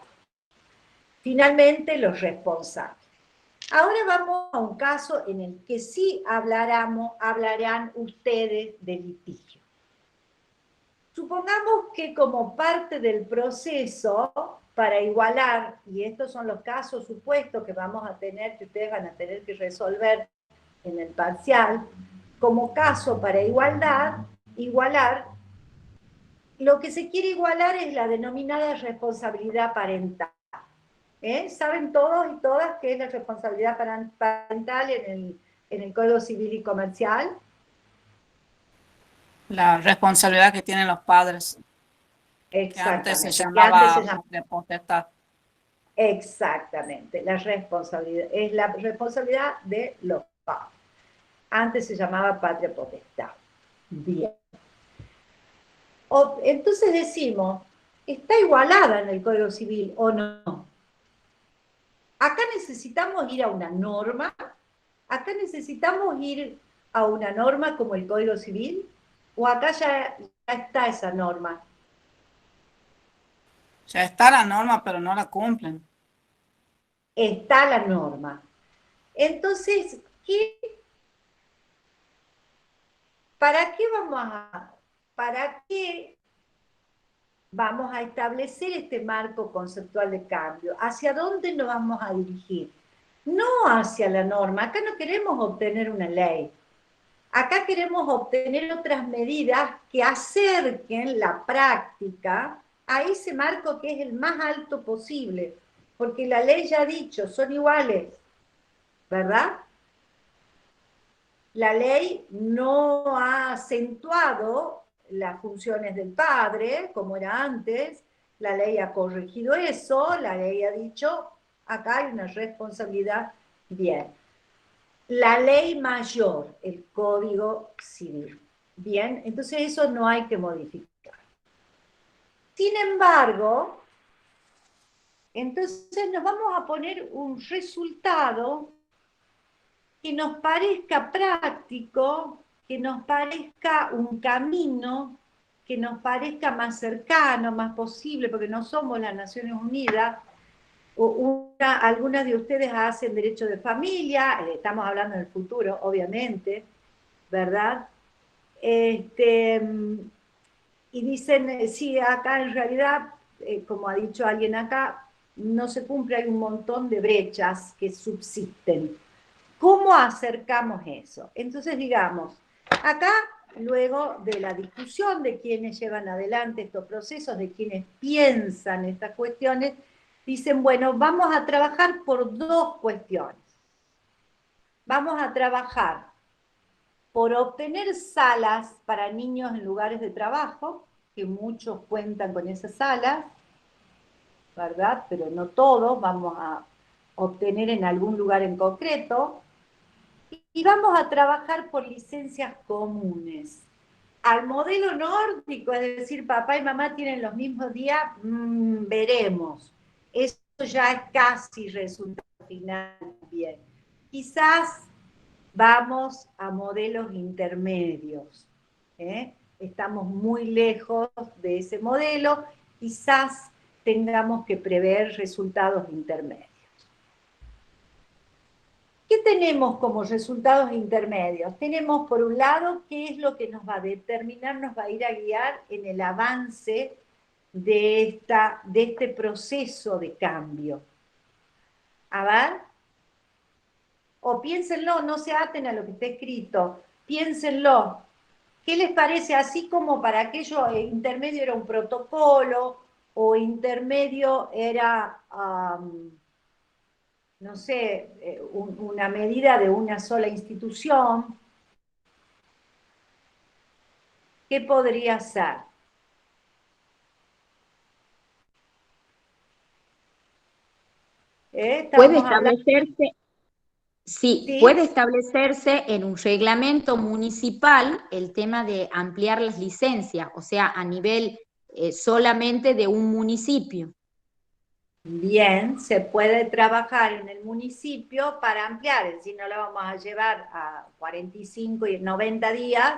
[SPEAKER 1] Finalmente, los responsables. Ahora vamos a un caso en el que sí hablarán ustedes de litigio. Supongamos que como parte del proceso, para igualar, y estos son los casos supuestos que vamos a tener, que ustedes van a tener que resolver en el parcial, como caso para igualar, lo que se quiere igualar es la denominada responsabilidad parental. ¿Saben todos y todas qué es la responsabilidad parental en el Código Civil y Comercial?
[SPEAKER 7] La responsabilidad que tienen los padres, que antes se llamaba de potestad.
[SPEAKER 1] Exactamente, la responsabilidad, es la responsabilidad de los padres. Antes se llamaba patria potestad. Bien. Entonces decimos, ¿está igualada en el Código Civil o no? Acá necesitamos ir a una norma, como el Código Civil, ¿O acá ya está esa norma?
[SPEAKER 7] Ya está la norma, pero no la cumplen.
[SPEAKER 1] Está la norma. Entonces, ¿para qué vamos a establecer este marco conceptual de cambio? ¿Hacia dónde nos vamos a dirigir? No hacia la norma. Acá no queremos obtener una ley. Acá queremos obtener otras medidas que acerquen la práctica a ese marco que es el más alto posible. Porque la ley ya ha dicho, son iguales, ¿verdad? La ley no ha acentuado las funciones del padre, como era antes, la ley ha corregido eso, la ley ha dicho, acá hay una responsabilidad, bien. La ley mayor, el Código Civil, bien, entonces eso no hay que modificar. Sin embargo, entonces nos vamos a poner un resultado que nos parezca práctico, que nos parezca un camino, que nos parezca más cercano, más posible, porque no somos las Naciones Unidas. Algunas de ustedes hacen derecho de familia, estamos hablando del futuro, obviamente, ¿verdad? Y dicen, sí, acá en realidad, como ha dicho alguien acá, no se cumple, hay un montón de brechas que subsisten. ¿Cómo acercamos eso? Entonces, digamos, acá, luego de la discusión de quienes llevan adelante estos procesos, de quienes piensan estas cuestiones, dicen, bueno, vamos a trabajar por dos cuestiones. Vamos a trabajar por obtener salas para niños en lugares de trabajo, que muchos cuentan con esas salas, ¿verdad? Pero no todos, vamos a obtener en algún lugar en concreto. Y vamos a trabajar por licencias comunes. Al modelo nórdico, es decir, papá y mamá tienen los mismos días, veremos. Eso ya es casi resultado final bien. Quizás vamos a modelos intermedios. Estamos muy lejos de ese modelo, quizás tengamos que prever resultados intermedios. ¿Qué tenemos como resultados intermedios? Tenemos, por un lado, qué es lo que nos va a determinar, nos va a ir a guiar en el avance de este proceso de cambio. A ver, o piénsenlo, no se aten a lo que está escrito, piénsenlo. ¿Qué les parece? Así como para aquello intermedio era un protocolo, o intermedio era... no sé, una medida de una sola institución, ¿qué podría ser?
[SPEAKER 8] Puede establecerse,
[SPEAKER 1] ¿Sí?
[SPEAKER 8] Puede establecerse en un reglamento municipal el tema de ampliar las licencias, o sea, a nivel solamente de un municipio.
[SPEAKER 1] Bien, se puede trabajar en el municipio para ampliar, es decir, no la vamos a llevar a 45 y 90 días,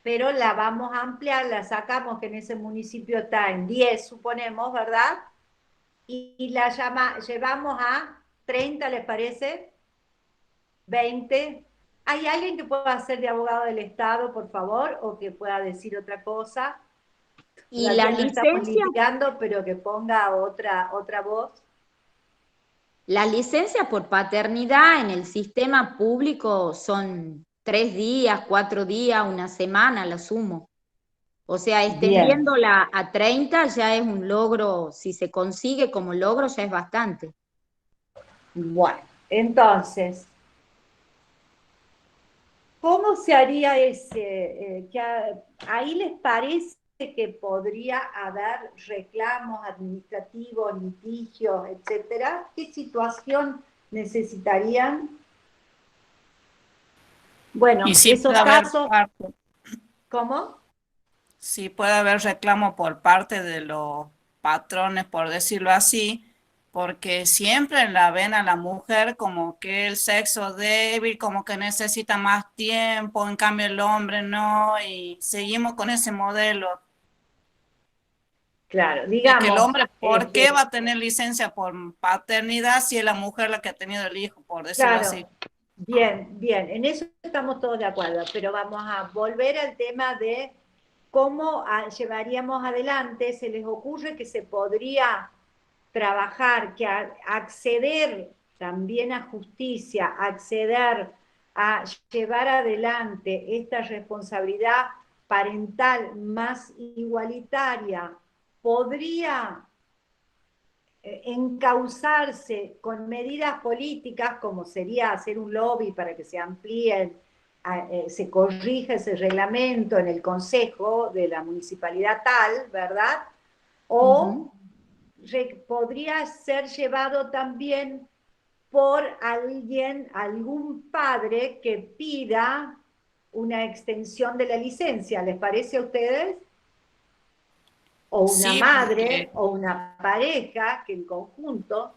[SPEAKER 1] pero la vamos a ampliar, la sacamos que en ese municipio está en 10, suponemos, ¿verdad? Y la llevamos a 30, ¿les parece? 20. ¿Hay alguien que pueda hacer de abogado del Estado, por favor, o que pueda decir otra cosa?
[SPEAKER 8] Y la licencia...
[SPEAKER 1] estamos litigando, pero que ponga otra voz.
[SPEAKER 8] La licencia por paternidad en el sistema público son 3 días, 4 días, una semana, la sumo. O sea, extendiéndola a 30 ya es un logro, si se consigue como logro ya es bastante.
[SPEAKER 1] Bueno, entonces, ¿cómo se haría ese? ¿Ahí les parece que podría haber reclamos administrativos, litigios, etcétera? ¿Qué situación necesitarían? Bueno,
[SPEAKER 7] y sí
[SPEAKER 1] esos casos... ¿Cómo?
[SPEAKER 7] Sí puede haber reclamo por parte de los patrones, por decirlo así, porque siempre la ven a la mujer como que el sexo débil, como que necesita más tiempo, en cambio el hombre no, y seguimos con ese modelo.
[SPEAKER 1] Claro,
[SPEAKER 7] De que el
[SPEAKER 1] digamos,
[SPEAKER 7] hombre, ¿por qué va a tener licencia por paternidad si es la mujer la que ha tenido el hijo, por decirlo
[SPEAKER 1] claro,
[SPEAKER 7] así?
[SPEAKER 1] bien, bien, en eso estamos todos de acuerdo, pero vamos a volver al tema de cómo llevaríamos adelante. Se les ocurre que se podría trabajar, que acceder también a justicia, acceder a llevar adelante esta responsabilidad parental más igualitaria, podría encauzarse con medidas políticas, como sería hacer un lobby para que se amplíen, se corrija ese reglamento en el consejo de la municipalidad tal, ¿verdad? O podría ser llevado también por alguien, algún padre que pida una extensión de la licencia. ¿Les parece a ustedes? O una
[SPEAKER 7] Sí,
[SPEAKER 1] madre, o una pareja, que en conjunto.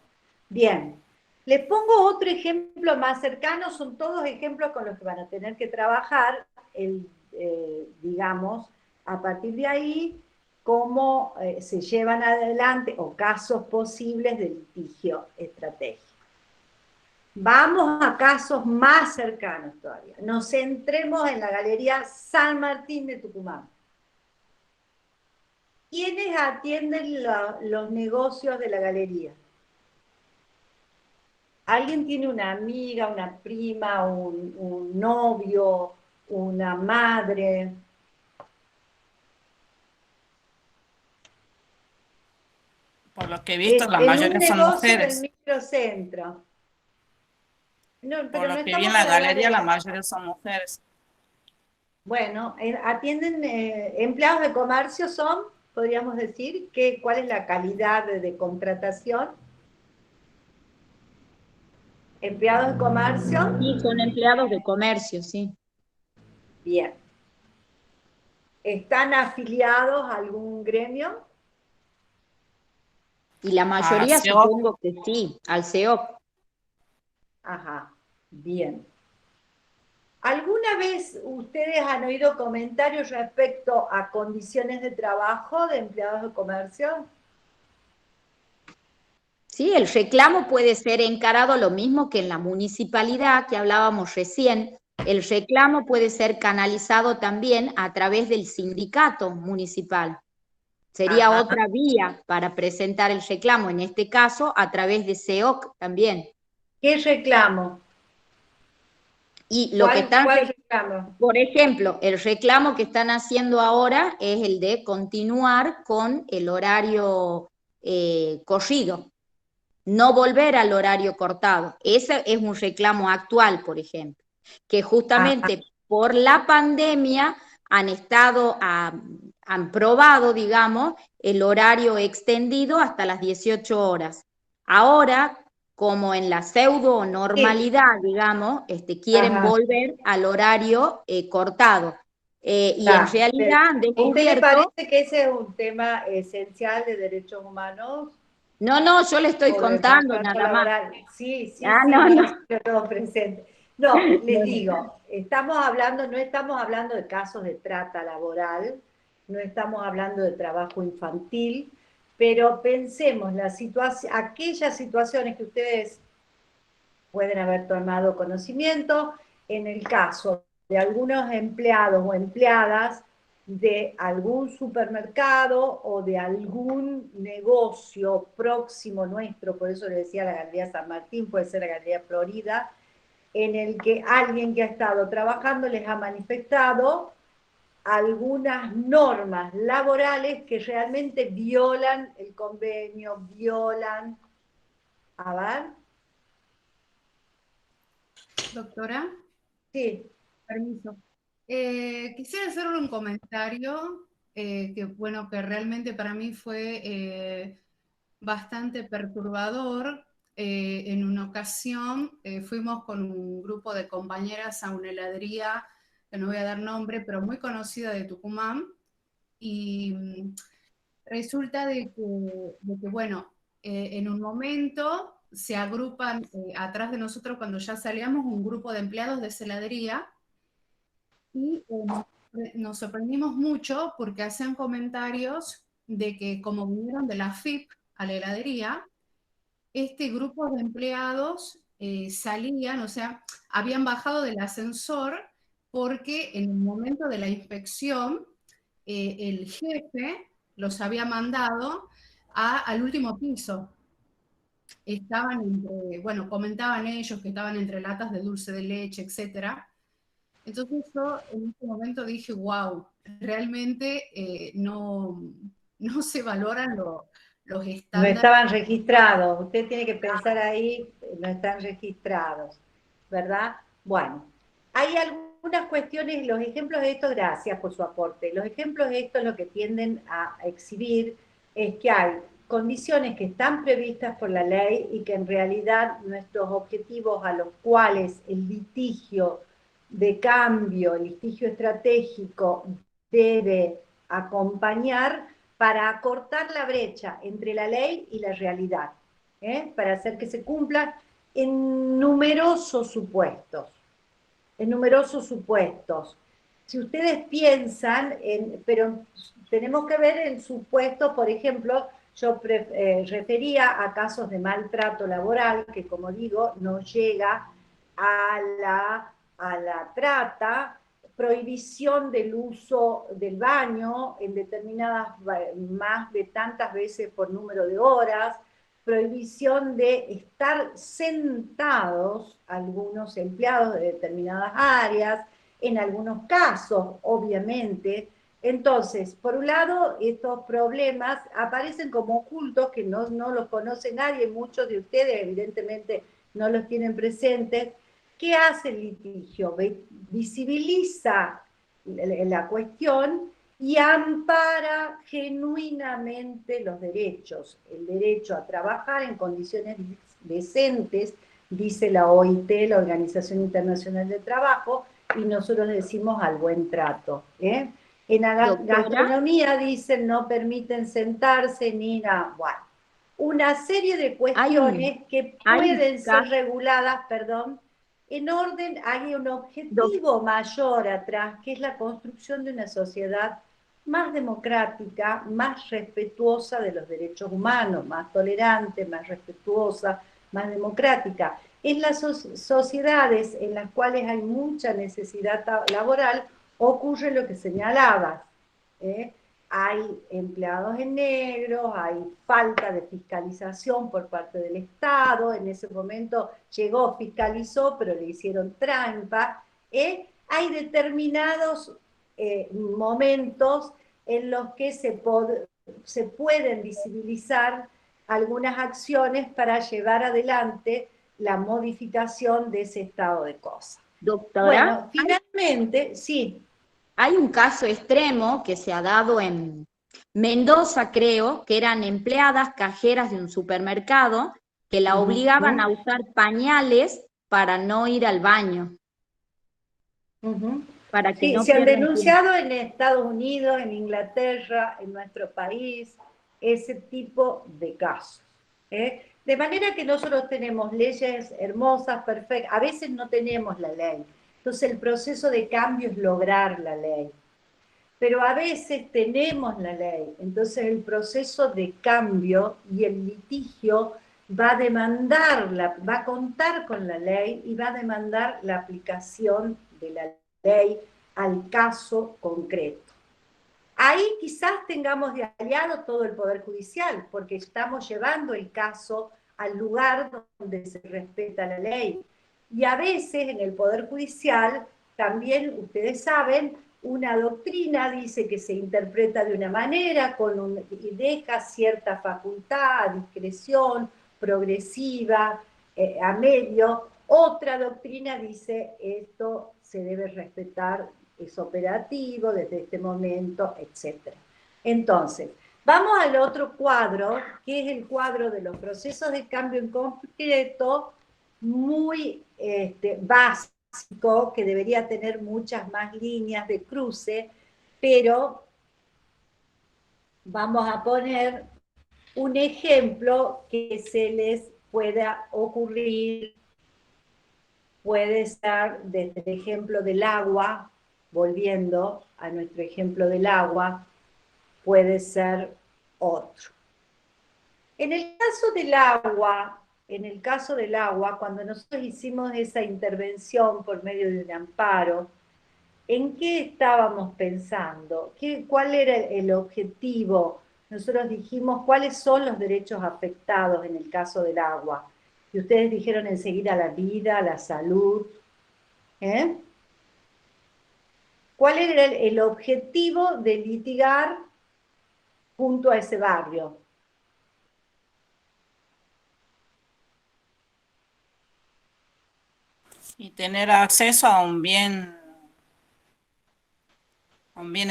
[SPEAKER 1] Bien, les pongo otro ejemplo más cercano, son todos ejemplos con los que van a tener que trabajar, digamos, a partir de ahí, cómo se llevan adelante, o casos posibles de litigio estratégico. Vamos a casos más cercanos todavía. Nos centremos en la Galería San Martín de Tucumán. ¿Quiénes atienden los negocios de la galería? ¿Alguien tiene una amiga, una prima, un novio, una madre?
[SPEAKER 7] por lo que he visto, la
[SPEAKER 1] En un
[SPEAKER 7] mayoría son
[SPEAKER 1] negocio del
[SPEAKER 7] mujeres.
[SPEAKER 1] microcentro. No,
[SPEAKER 7] Por
[SPEAKER 1] pero no
[SPEAKER 7] lo que vi
[SPEAKER 1] estamos
[SPEAKER 7] en la
[SPEAKER 1] para hablar
[SPEAKER 7] galería,
[SPEAKER 1] de...
[SPEAKER 7] la mayoría son mujeres.
[SPEAKER 1] Bueno, atienden empleados de comercio son, podríamos decir, ¿cuál es la calidad de contratación? ¿Empleados de comercio?
[SPEAKER 8] Sí, son empleados de comercio, sí.
[SPEAKER 1] Bien. ¿Están afiliados a algún gremio?
[SPEAKER 8] Y la mayoría supongo que sí, al CEOC.
[SPEAKER 1] Ajá, bien. ¿Alguna vez ustedes han oído comentarios respecto a condiciones de trabajo de empleados de comercio?
[SPEAKER 8] Sí, el reclamo puede ser encarado lo mismo que en la municipalidad que hablábamos recién. El reclamo puede ser canalizado también a través del sindicato municipal. Sería otra vía para presentar el reclamo, en este caso a través de CEOC también.
[SPEAKER 1] ¿Qué reclamo?
[SPEAKER 8] Y lo que están,
[SPEAKER 1] ¿Cuál reclamo?
[SPEAKER 8] por ejemplo, el reclamo que están haciendo ahora es el de continuar con el horario corrido, no volver al horario cortado. Ese es un reclamo actual, por ejemplo, que justamente por la pandemia han probado, digamos, el horario extendido hasta las 18 horas. Ahora, como en la pseudo normalidad, digamos, quieren volver al horario cortado. Y en realidad han descubierto...
[SPEAKER 1] ¿A usted le parece que ese es un tema esencial de derechos humanos?
[SPEAKER 8] No, yo le estoy contando nada más.
[SPEAKER 1] Sí,
[SPEAKER 8] No.
[SPEAKER 1] Todo presente. No, les digo, no estamos hablando de casos de trata laboral, no estamos hablando de trabajo infantil, pero pensemos aquellas situaciones que ustedes pueden haber tomado conocimiento, en el caso de algunos empleados o empleadas de algún supermercado o de algún negocio próximo nuestro, por eso le decía la Galería San Martín, puede ser la Galería Florida, en el que alguien que ha estado trabajando les ha manifestado algunas normas laborales que realmente violan el convenio, violan... A ver.
[SPEAKER 6] Doctora.
[SPEAKER 1] Sí.
[SPEAKER 6] Permiso. Quisiera hacer un comentario que realmente para mí fue bastante perturbador. En una ocasión fuimos con un grupo de compañeras a una heladería, que no voy a dar nombre, pero muy conocida de Tucumán, y resulta de que bueno, en un momento se agrupan atrás de nosotros cuando ya salíamos un grupo de empleados de esa heladería y nos sorprendimos mucho porque hacían comentarios de que como vinieron de la FIP a la heladería, este grupo de empleados salían, o sea, habían bajado del ascensor porque en el momento de la inspección el jefe los había mandado al último piso. Estaban entre, bueno, comentaban ellos que estaban entre latas de dulce de leche, etcétera. Entonces yo en ese momento dije, wow, realmente no se valoran los
[SPEAKER 1] No
[SPEAKER 6] estándares.
[SPEAKER 1] estaban registrados, usted tiene que pensar ahí, no están registrados, ¿verdad? Bueno, hay algunas cuestiones, los ejemplos de esto, gracias por su aporte, los ejemplos de esto lo que tienden a exhibir es que hay condiciones que están previstas por la ley y que en realidad nuestros objetivos a los cuales el litigio de cambio, el litigio estratégico debe acompañar para acortar la brecha entre la ley y la realidad, para hacer que se cumplan en numerosos supuestos. En numerosos supuestos. Si ustedes piensan, pero tenemos que ver en supuestos, por ejemplo, yo refería a casos de maltrato laboral, que como digo, no llega a la trata, prohibición del uso del baño en determinadas, más de tantas veces por número de horas, prohibición de estar sentados algunos empleados de determinadas áreas, en algunos casos, obviamente. Entonces, por un lado, estos problemas aparecen como ocultos, que no los conoce nadie, muchos de ustedes evidentemente no los tienen presentes. ¿Qué hace el litigio? Visibiliza la cuestión y ampara genuinamente los derechos, el derecho a trabajar en condiciones decentes, dice la OIT, la Organización Internacional del Trabajo, y nosotros decimos al buen trato. En la gastronomía dicen no permiten sentarse ni nada. Bueno, una serie de cuestiones que pueden ser reguladas, en orden, hay un objetivo mayor atrás, que es la construcción de una sociedad más democrática, más respetuosa de los derechos humanos, más tolerante, más respetuosa, más democrática. En las sociedades en las cuales hay mucha necesidad laboral, ocurre lo que señalabas. Hay empleados en negro, hay falta de fiscalización por parte del Estado, en ese momento llegó, fiscalizó, pero le hicieron trampa. Hay determinados momentos en los que se pueden visibilizar algunas acciones para llevar adelante la modificación de ese estado de cosas.
[SPEAKER 8] Doctora.
[SPEAKER 1] Bueno, finalmente, sí.
[SPEAKER 8] Hay un caso extremo que se ha dado en Mendoza, creo, que eran empleadas cajeras de un supermercado que la obligaban a usar pañales para no ir al baño. Para que no
[SPEAKER 1] se han
[SPEAKER 8] pierdan
[SPEAKER 1] denunciado en Estados Unidos, en Inglaterra, en nuestro país, ese tipo de casos. De manera que nosotros tenemos leyes hermosas, perfectas, a veces no tenemos la ley. Entonces el proceso de cambio es lograr la ley. Pero a veces tenemos la ley. Entonces el proceso de cambio y el litigio va a contar con la ley y va a demandar la aplicación de la ley al caso concreto. Ahí quizás tengamos de aliado todo el Poder Judicial, porque estamos llevando el caso al lugar donde se respeta la ley. Y a veces en el Poder Judicial, también ustedes saben, una doctrina dice que se interpreta de una manera y deja cierta facultad, discreción, progresiva, a medio. Otra doctrina dice esto se debe respetar, es operativo desde este momento, etc. Entonces, vamos al otro cuadro, que es el cuadro de los procesos de cambio en concreto, muy básico, que debería tener muchas más líneas de cruce, pero vamos a poner un ejemplo que se les pueda ocurrir puede ser desde el ejemplo del agua, volviendo a nuestro ejemplo del agua, puede ser otro. En el caso del agua, cuando nosotros hicimos esa intervención por medio de un amparo, ¿en qué estábamos pensando? ¿Cuál era el objetivo? Nosotros dijimos cuáles son los derechos afectados en el caso del agua. Y ustedes dijeron enseguida la vida, la salud. ¿Eh? ¿Cuál era el objetivo de litigar junto a ese barrio?
[SPEAKER 7] Y tener acceso a un bien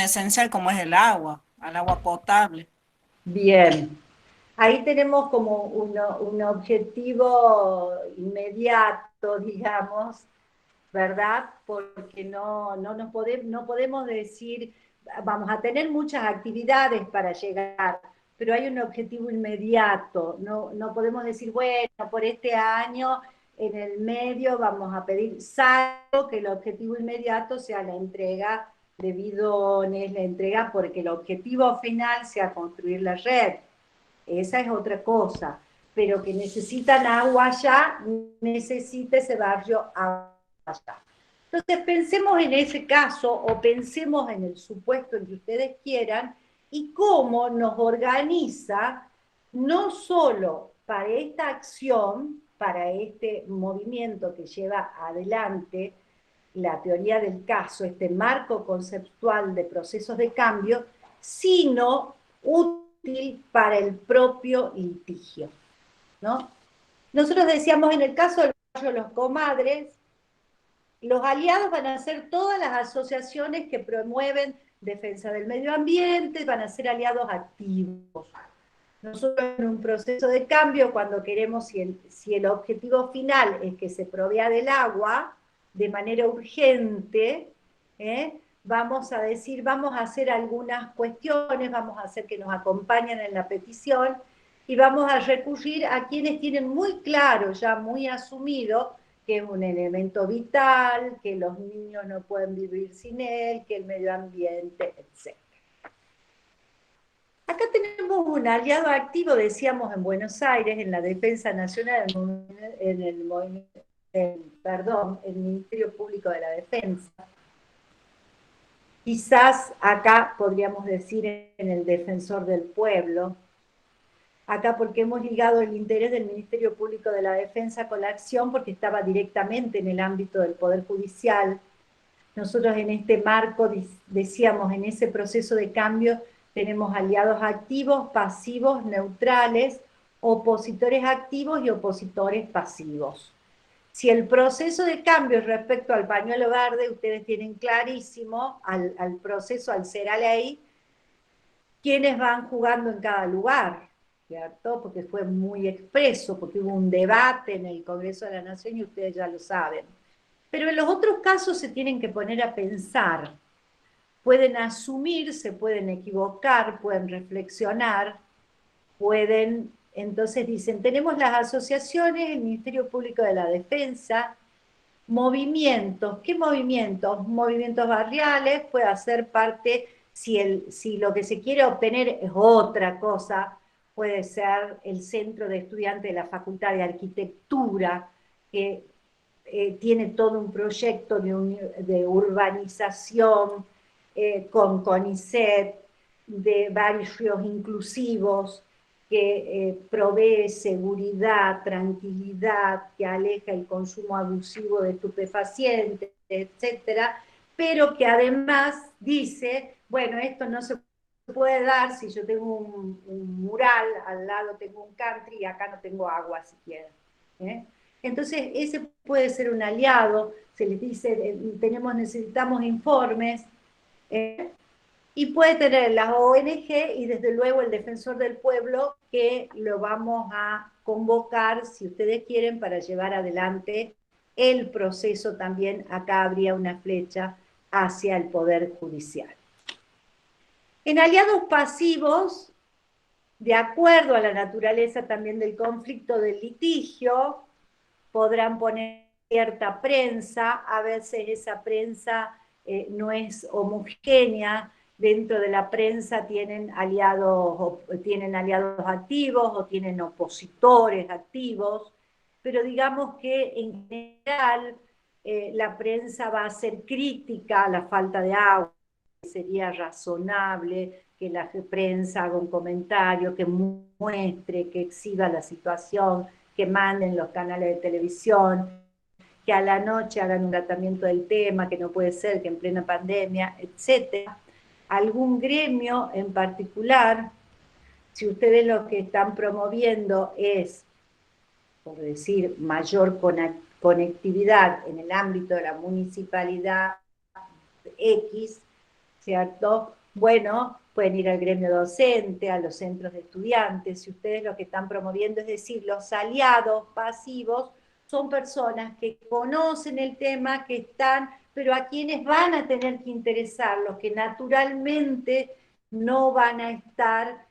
[SPEAKER 7] esencial como es el agua, al agua potable.
[SPEAKER 1] Bien. Ahí tenemos como un objetivo inmediato, digamos, ¿verdad? Porque no podemos decir, vamos a tener muchas actividades para llegar, pero hay un objetivo inmediato. No podemos decir, bueno, por este año en el medio vamos a pedir, salvo que el objetivo inmediato sea la entrega de bidones, la entrega, porque el objetivo final sea construir la red. Esa es otra cosa. Pero que necesitan agua ya, necesita ese barrio agua ya. Entonces pensemos en ese caso o pensemos en el supuesto en que ustedes quieran y cómo nos organiza no solo para esta acción, para este movimiento que lleva adelante la teoría del caso, este marco conceptual de procesos de cambio, sino útil para el propio litigio, ¿no? Nosotros decíamos en el caso del barrio Los Comadres, los aliados van a ser todas las asociaciones que promueven defensa del medio ambiente, van a ser aliados activos. Nosotros en un proceso de cambio, cuando queremos, si el objetivo final es que se provea del agua de manera urgente, vamos a decir, vamos a hacer algunas cuestiones, vamos a hacer que nos acompañen en la petición, y vamos a recurrir a quienes tienen muy claro, ya muy asumido, que es un elemento vital, que los niños no pueden vivir sin él, que el medio ambiente, etc. Acá tenemos un aliado activo, decíamos, en Buenos Aires, en la Defensa Nacional, en el Ministerio Público de la Defensa. Quizás acá podríamos decir en el Defensor del Pueblo. Acá porque hemos ligado el interés del Ministerio Público de la Defensa con la acción, porque estaba directamente en el ámbito del Poder Judicial. Nosotros en este marco, decíamos, en ese proceso de cambio, tenemos aliados activos, pasivos, neutrales, opositores activos y opositores pasivos. Si el proceso de cambio respecto al pañuelo verde, ustedes tienen clarísimo, al proceso, al ser a ley, quiénes van jugando en cada lugar, ¿cierto? Porque fue muy expreso, porque hubo un debate en el Congreso de la Nación y ustedes ya lo saben. Pero en los otros casos se tienen que poner a pensar. Pueden asumir, se pueden equivocar, pueden reflexionar, pueden, entonces dicen, tenemos las asociaciones, el Ministerio Público de la Defensa, movimientos. ¿Qué movimientos? Movimientos barriales, puede hacer parte, si lo que se quiere obtener es otra cosa, puede ser el Centro de Estudiantes de la Facultad de Arquitectura, que tiene todo un proyecto de urbanización con CONICET, de barrios inclusivos, que provee seguridad, tranquilidad, que aleja el consumo abusivo de estupefacientes, etcétera, pero que además dice, bueno, esto no se puede dar si yo tengo un mural, al lado tengo un country y acá no tengo agua siquiera. Entonces, ese puede ser un aliado, se les dice, necesitamos informes, y puede tener las ONG y desde luego el Defensor del Pueblo, que lo vamos a convocar, si ustedes quieren, para llevar adelante el proceso también. Acá habría una flecha hacia el Poder Judicial. En aliados pasivos, de acuerdo a la naturaleza también del conflicto, del litigio, podrán poner cierta prensa, a veces esa prensa no es homogénea, dentro de la prensa tienen aliados activos o tienen opositores activos, pero digamos que en general la prensa va a ser crítica a la falta de agua, sería razonable que la prensa haga un comentario, que muestre, que exhiba la situación, que manden los canales de televisión, que a la noche hagan un tratamiento del tema, que no puede ser que en plena pandemia, etc. Algún gremio en particular, si ustedes lo que están promoviendo es, por decir, mayor conectividad en el ámbito de la municipalidad X, ¿cierto? Bueno, pueden ir al gremio docente, a los centros de estudiantes, si ustedes lo que están promoviendo, es decir, los aliados pasivos son personas que conocen el tema, que están, pero a quienes van a tener que interesar, los que naturalmente no van a estar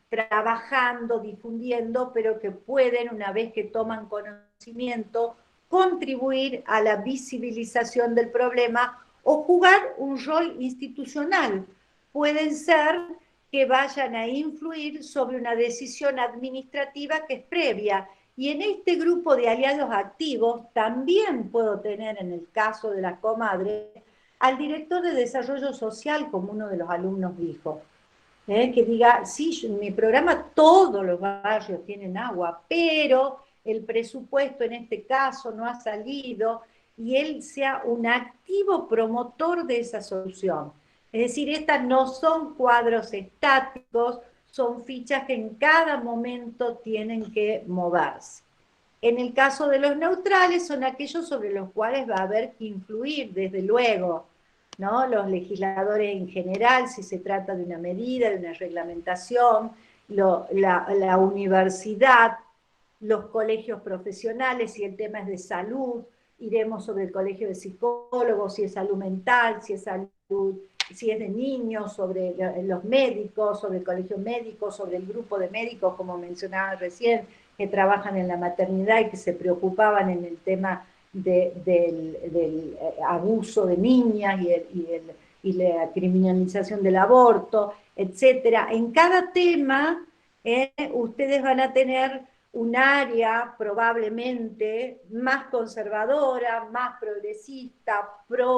[SPEAKER 1] trabajando, difundiendo, pero que pueden, una vez que toman conocimiento, contribuir a la visibilización del problema o jugar un rol institucional. Pueden ser que vayan a influir sobre una decisión administrativa que es previa. Y en este grupo de aliados activos también puedo tener, en el caso de la comadre, al director de desarrollo social, como uno de los alumnos dijo, que diga, sí, en mi programa todos los barrios tienen agua, pero el presupuesto en este caso no ha salido, y él sea un activo promotor de esa solución. Es decir, estas no son cuadros estáticos, son fichas que en cada momento tienen que moverse. En el caso de los neutrales, son aquellos sobre los cuales va a haber que influir, desde luego, ¿no? Los legisladores en general, si se trata de una medida, de una reglamentación, la universidad, los colegios profesionales, si el tema es de salud, iremos sobre el colegio de psicólogos, si es salud mental, si es salud, si es de niños, sobre los médicos, sobre el colegio médico, sobre el grupo de médicos, como mencionaba recién, que trabajan en la maternidad y que se preocupaban en el tema del abuso de niñas y la criminalización del aborto, etc. En cada tema ustedes van a tener un área probablemente más conservadora, más progresista,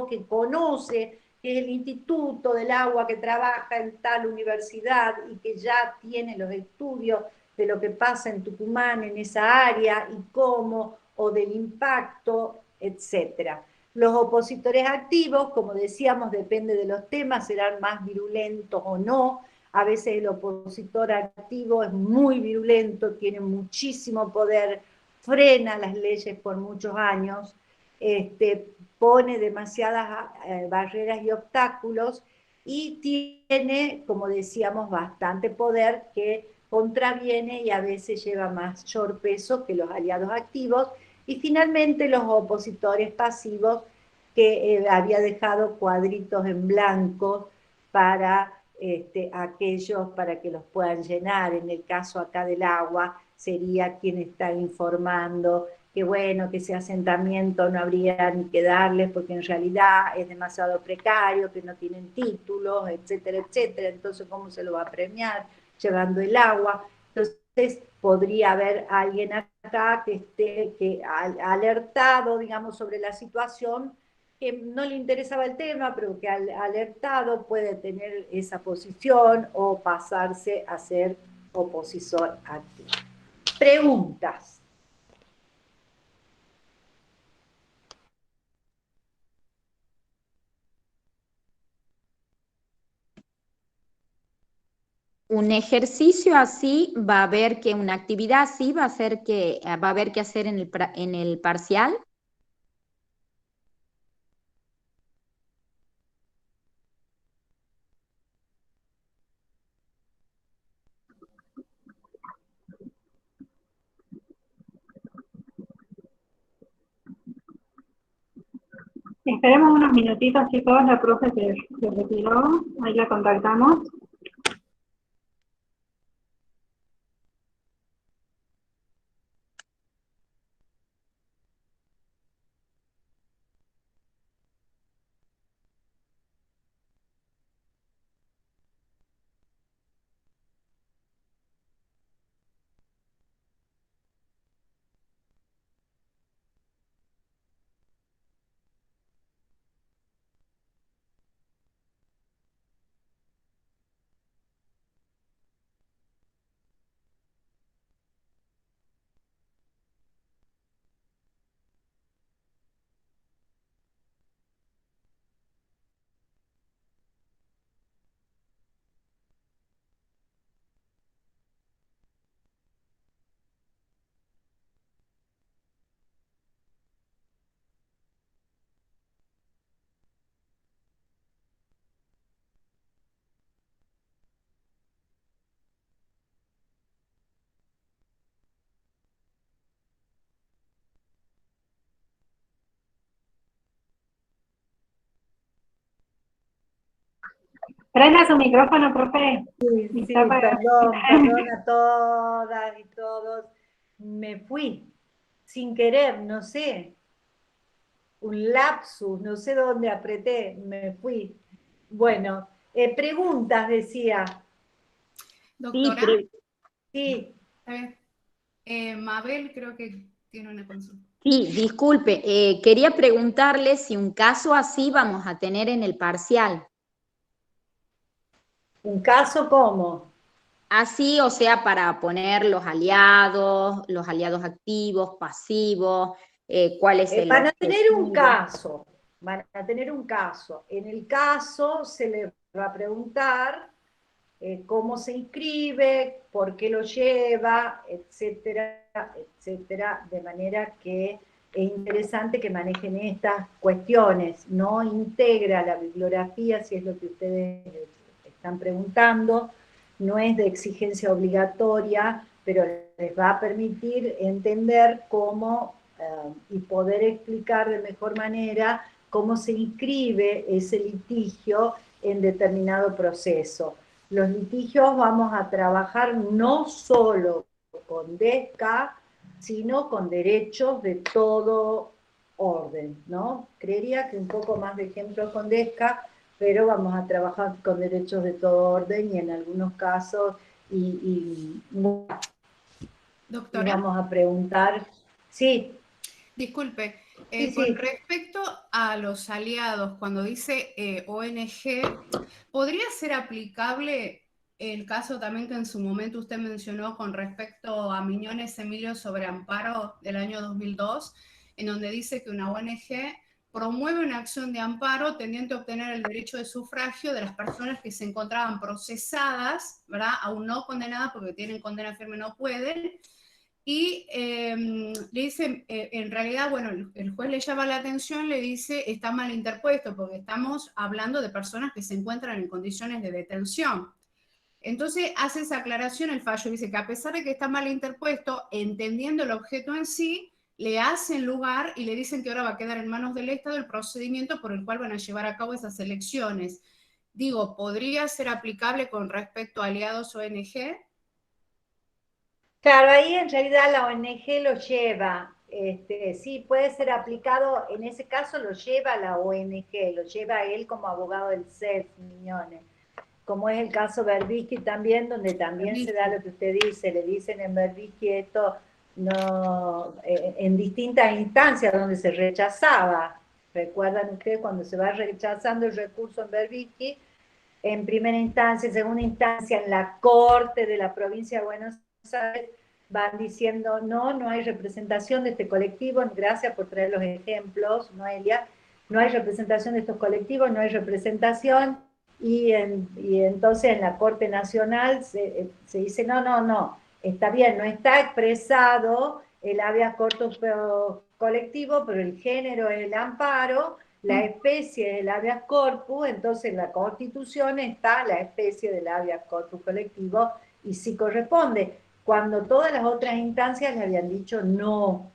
[SPEAKER 1] que conoce, que es el Instituto del Agua que trabaja en tal universidad y que ya tiene los estudios de lo que pasa en Tucumán en esa área y cómo, o del impacto, etc. Los opositores activos, como decíamos, depende de los temas, serán más virulentos o no. A veces el opositor activo es muy virulento, tiene muchísimo poder, frena las leyes por muchos años, pone demasiadas barreras y obstáculos y tiene, como decíamos, bastante poder que contraviene y a veces lleva mayor peso que los aliados activos. Y finalmente los opositores pasivos, que había dejado cuadritos en blanco para aquellos, para que los puedan llenar. En el caso acá del agua, sería quien está informando que bueno, que ese asentamiento no habría ni que darles porque en realidad es demasiado precario, que no tienen títulos, etcétera, etcétera. Entonces, ¿cómo se lo va a premiar? Llevando el agua. Entonces, podría haber alguien acá que esté alertado, digamos, sobre la situación, que no le interesaba el tema, pero que alertado puede tener esa posición o pasarse a ser opositor activo. Preguntas.
[SPEAKER 8] Un ejercicio así va a haber que, una actividad así va a haber que hacer en el parcial.
[SPEAKER 2] Esperemos unos minutitos, chicos, la profe se retiró, ahí la contactamos. Prenda su micrófono, profe.
[SPEAKER 1] Sí, perdón a todas y todos. Me fui sin querer, no sé. Un lapsus, no sé dónde apreté, me fui. Bueno, preguntas decía.
[SPEAKER 6] Doctora.
[SPEAKER 1] Sí.
[SPEAKER 6] Mabel creo que tiene una consulta.
[SPEAKER 8] Sí, disculpe, quería preguntarle si un caso así vamos a tener en el parcial.
[SPEAKER 1] ¿Un caso cómo?
[SPEAKER 8] Así, o sea, para poner los aliados activos, pasivos, cuál es el
[SPEAKER 1] Van a tener un
[SPEAKER 8] objetivo.
[SPEAKER 1] caso, van a tener un caso. En el caso se le va a preguntar cómo se inscribe, por qué lo lleva, etcétera, etcétera, de manera que es interesante que manejen estas cuestiones, no integra la bibliografía, si es lo que ustedes están preguntando, no es de exigencia obligatoria, pero les va a permitir entender cómo y poder explicar de mejor manera cómo se inscribe ese litigio en determinado proceso. Los litigios vamos a trabajar no solo con DESCA, sino con derechos de todo orden, ¿no? Creería que un poco más de ejemplos con DESCA, pero vamos a trabajar con derechos de todo orden y en algunos casos,
[SPEAKER 6] Doctora.
[SPEAKER 1] Y vamos a preguntar, sí.
[SPEAKER 6] Disculpe,
[SPEAKER 1] Sí,
[SPEAKER 6] con
[SPEAKER 1] sí.
[SPEAKER 6] respecto a los aliados, cuando dice ONG, ¿podría ser aplicable el caso también que en su momento usted mencionó con respecto a Miñones Emilio sobre amparo del año 2002, en donde dice que una ONG promueve una acción de amparo tendiente a obtener el derecho de sufragio de las personas que se encontraban procesadas, ¿verdad? Aún no condenadas porque tienen condena firme, no pueden, y le dice, en realidad, bueno, el juez le llama la atención, le dice, está mal interpuesto, porque estamos hablando de personas que se encuentran en condiciones de detención. Entonces hace esa aclaración el fallo, dice que a pesar de que está mal interpuesto, entendiendo el objeto en sí, le hacen lugar y le dicen que ahora va a quedar en manos del Estado el procedimiento por el cual van a llevar a cabo esas elecciones. Digo, ¿podría ser aplicable con respecto a aliados ONG?
[SPEAKER 1] Claro, ahí en realidad la ONG lo lleva, sí, puede ser aplicado, en ese caso lo lleva la ONG, lo lleva él como abogado del CEF, Miñones, como es el caso Berbisky también, donde también se da lo que usted dice, le dicen en Berbisky esto no, en distintas instancias donde se rechazaba. ¿Recuerdan ustedes cuando se va rechazando el recurso en Berbisky? En primera instancia, en segunda instancia, en la Corte de la provincia de Buenos Aires, van diciendo, no hay representación de este colectivo, gracias por traer los ejemplos, Noelia, no hay representación de estos colectivos, no hay representación, y entonces en la Corte Nacional se dice, no, está bien, no está expresado el habeas corpus colectivo, pero el género es el amparo, la especie del habeas corpus, entonces en la Constitución está la especie del habeas corpus colectivo y sí corresponde, cuando todas las otras instancias le habían dicho no.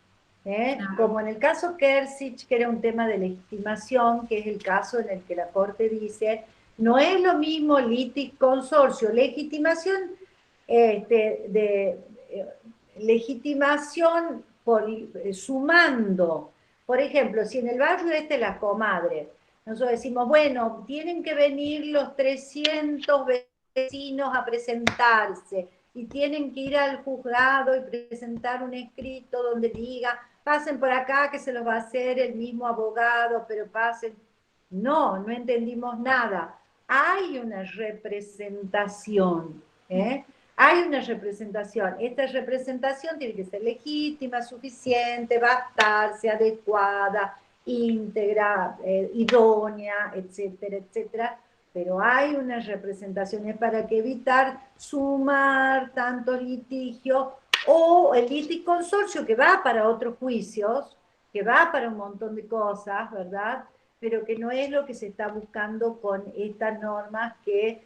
[SPEAKER 1] Como en el caso Kersich, que era un tema de legitimación, que es el caso en el que la Corte dice, no es lo mismo litis consorcio, legitimación legitimación por, sumando. Por ejemplo, si en el barrio Las Comadres, nosotros decimos, bueno, tienen que venir los 300 vecinos a presentarse y tienen que ir al juzgado y presentar un escrito donde diga, pasen por acá que se los va a hacer el mismo abogado, pero pasen. No entendimos nada. Hay una representación, hay una representación. Esta representación tiene que ser legítima, suficiente, bastarse, adecuada, íntegra, idónea, etcétera, etcétera. Pero hay unas representaciones para que evitar sumar tantos litigios o el litisconsorcio que va para otros juicios, que va para un montón de cosas, ¿verdad? Pero que no es lo que se está buscando con estas normas que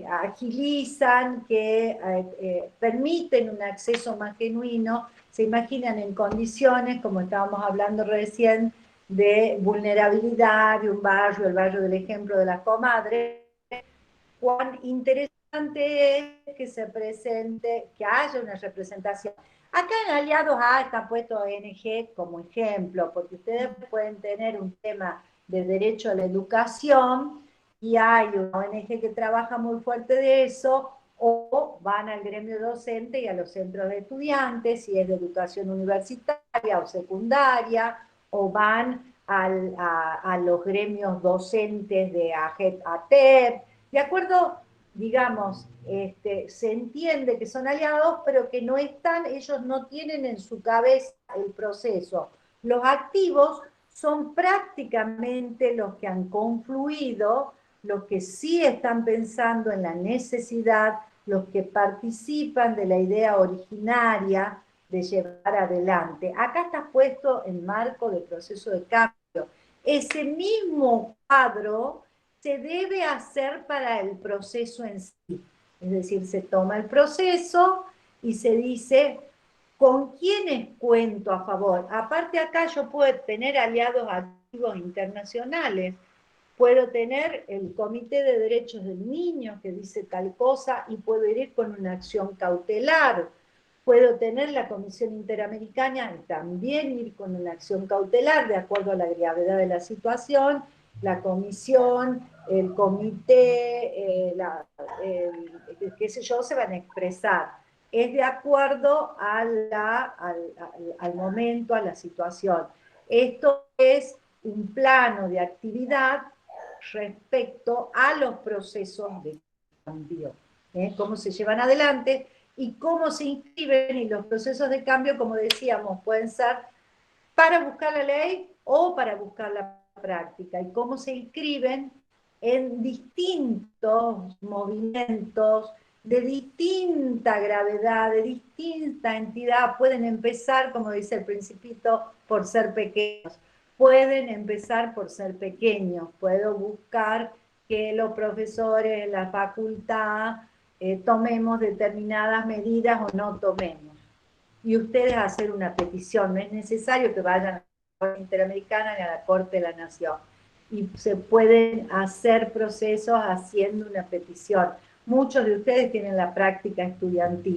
[SPEAKER 1] agilizan, que permiten un acceso más genuino, se imaginan en condiciones, como estábamos hablando recién, de vulnerabilidad de un barrio, el barrio del ejemplo de Las Comadres, cuán interesante es que se presente, que haya una representación. Acá en Aliados A está puesto ONG como ejemplo, porque ustedes pueden tener un tema de derecho a la educación y hay una ONG que trabaja muy fuerte de eso, o van al gremio docente y a los centros de estudiantes, si es de educación universitaria o secundaria, o van a los gremios docentes de ATEP, de acuerdo, digamos, se entiende que son aliados, pero que no están, ellos no tienen en su cabeza el proceso. Los activos son prácticamente los que han confluido, los que sí están pensando en la necesidad, los que participan de la idea originaria de llevar adelante. Acá está puesto en marco del proceso de cambio. Ese mismo cuadro se debe hacer para el proceso en sí. Es decir, se toma el proceso y se dice, ¿con quiénes cuento a favor? Aparte acá yo puedo tener aliados activos internacionales, puedo tener el Comité de Derechos del Niño que dice tal cosa y puedo ir con una acción cautelar. Puedo tener la Comisión Interamericana y también ir con una acción cautelar de acuerdo a la gravedad de la situación. La comisión, el comité, qué sé yo, se van a expresar. Es de acuerdo al momento, a la situación. Esto es un plano de actividad respecto a los procesos de cambio, cómo se llevan adelante y cómo se inscriben, y los procesos de cambio, como decíamos, pueden ser para buscar la ley o para buscar la práctica, y cómo se inscriben en distintos movimientos de distinta gravedad, de distinta entidad. Pueden empezar, como dice el Principito, por ser pequeños. Pueden empezar por ser pequeños. Puedo buscar que los profesores, la facultad, tomemos determinadas medidas o no tomemos. Y ustedes hacer una petición. No es necesario que vayan a la Corte Interamericana ni a la Corte de la Nación. Y se pueden hacer procesos haciendo una petición. Muchos de ustedes tienen la práctica estudiantil.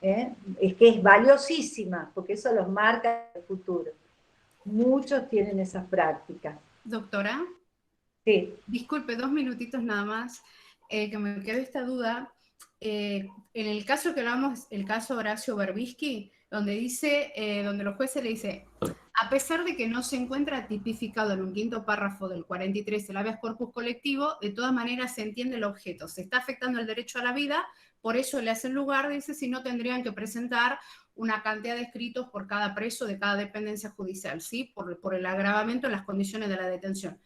[SPEAKER 1] Es que es valiosísima, porque eso los marca el futuro. Muchos tienen esas prácticas.
[SPEAKER 6] Doctora,
[SPEAKER 1] sí.
[SPEAKER 6] Disculpe, 2 minutitos nada más, que me quedó esta duda. En el caso que hablamos, el caso Horacio Berbisky, donde dice, donde los jueces le dicen, a pesar de que no se encuentra tipificado en un quinto párrafo del 43 el habeas corpus colectivo, de todas maneras se entiende el objeto, se está afectando el derecho a la vida, por eso le hacen lugar, dice, si no tendrían que presentar una cantidad de escritos por cada preso de cada dependencia judicial, ¿sí? Por el agravamiento en las condiciones de la detención.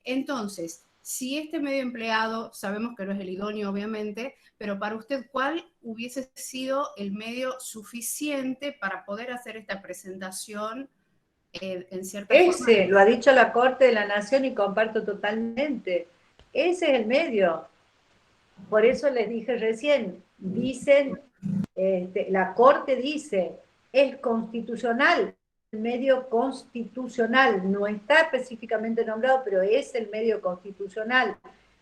[SPEAKER 6] Entonces, si este medio empleado, sabemos que no es el idóneo obviamente, pero para usted, ¿cuál hubiese sido el medio suficiente para poder hacer esta presentación en cierta forma?
[SPEAKER 1] Ese, lo ha dicho la Corte de la Nación y comparto totalmente. Ese es el medio. Por eso les dije recién, dicen, la Corte dice, es constitucional, el medio constitucional, no está específicamente nombrado, pero es el medio constitucional.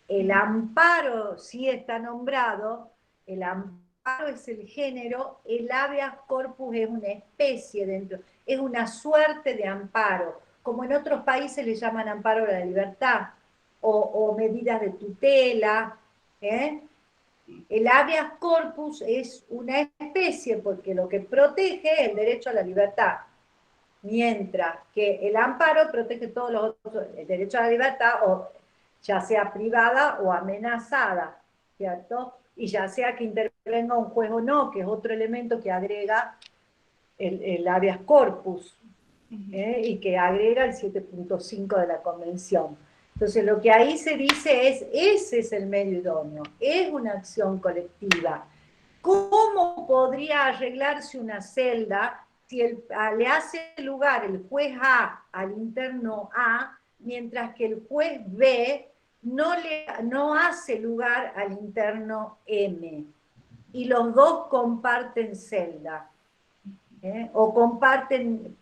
[SPEAKER 1] El amparo sí está nombrado, el amparo es el género, el habeas corpus es una especie dentro, es una suerte de amparo, como en otros países le llaman amparo a la libertad, o medidas de tutela, El habeas corpus es una especie porque lo que protege es el derecho a la libertad, mientras que el amparo protege todos los otros, el derecho a la libertad, o ya sea privada o amenazada, ¿cierto? Y ya sea que intervenga un juez o no, que es otro elemento que agrega el habeas corpus, y que agrega el 7.5 de la Convención. Entonces lo que ahí se dice es, ese es el medio idóneo, es una acción colectiva. ¿Cómo podría arreglarse una celda si le hace lugar el juez A al interno A, mientras que el juez B no hace lugar al interno M? Y los dos comparten celda, o comparten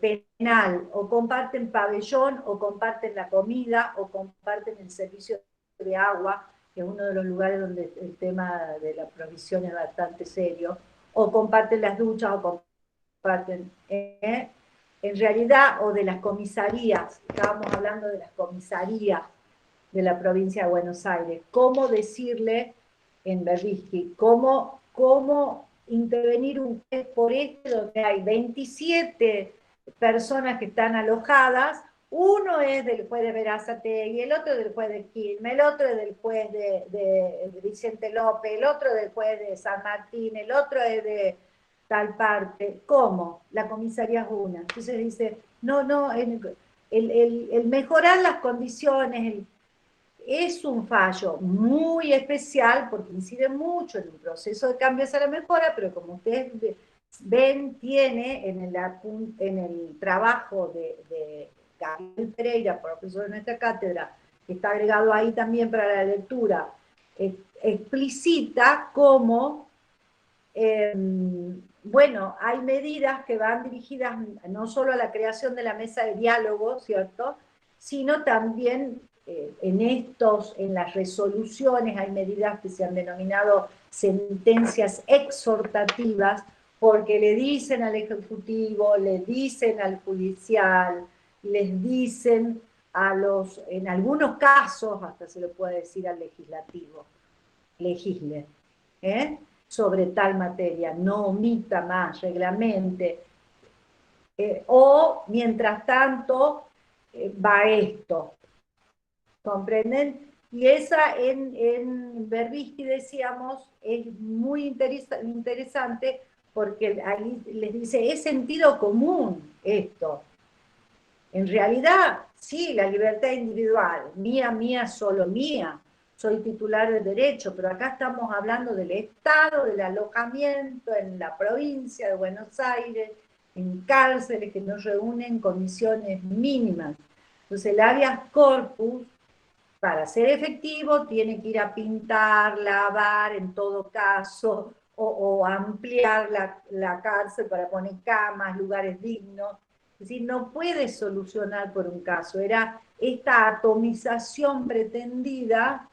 [SPEAKER 1] penal, o comparten pabellón, o comparten la comida, o comparten el servicio de agua, que es uno de los lugares donde el tema de la provisión es bastante serio, o comparten las duchas, o comparten, en realidad, o de las comisarías, estábamos hablando de las comisarías de la provincia de Buenos Aires, cómo decirle en Berbisky, cómo intervenir un juez por donde hay 27 personas que están alojadas, uno es del juez de Berazategui, el otro del juez de Quilmes, el otro es del juez de Vicente López, el otro del juez de San Martín, el otro es de tal parte. ¿Cómo? La comisaría es una. Entonces dice, no, el mejorar las condiciones, es un fallo muy especial porque incide mucho en un proceso de cambio hacia la mejora, pero como ustedes ven, tiene en el trabajo de Gabriel Pereira, profesor de nuestra cátedra, que está agregado ahí también para la lectura, explicita cómo, bueno, hay medidas que van dirigidas no solo a la creación de la mesa de diálogo, ¿cierto?, sino también en las resoluciones hay medidas que se han denominado sentencias exhortativas, porque le dicen al Ejecutivo, le dicen al Judicial, les dicen en algunos casos, hasta se lo puede decir al Legislativo, legisle, sobre tal materia, no omita más, reglamente, o mientras tanto va esto, ¿comprenden? Y esa en Berbisky, decíamos, es muy interesante porque ahí les dice, es sentido común esto. En realidad, sí, la libertad individual, mía, solo mía, soy titular del derecho, pero acá estamos hablando del Estado, del alojamiento en la provincia de Buenos Aires, en cárceles que no reúnen condiciones mínimas. Entonces el habeas corpus, para ser efectivo, tiene que ir a pintar, lavar, en todo caso, o ampliar la cárcel para poner camas, lugares dignos. Es decir, no puede solucionar por un caso. Era esta atomización pretendida,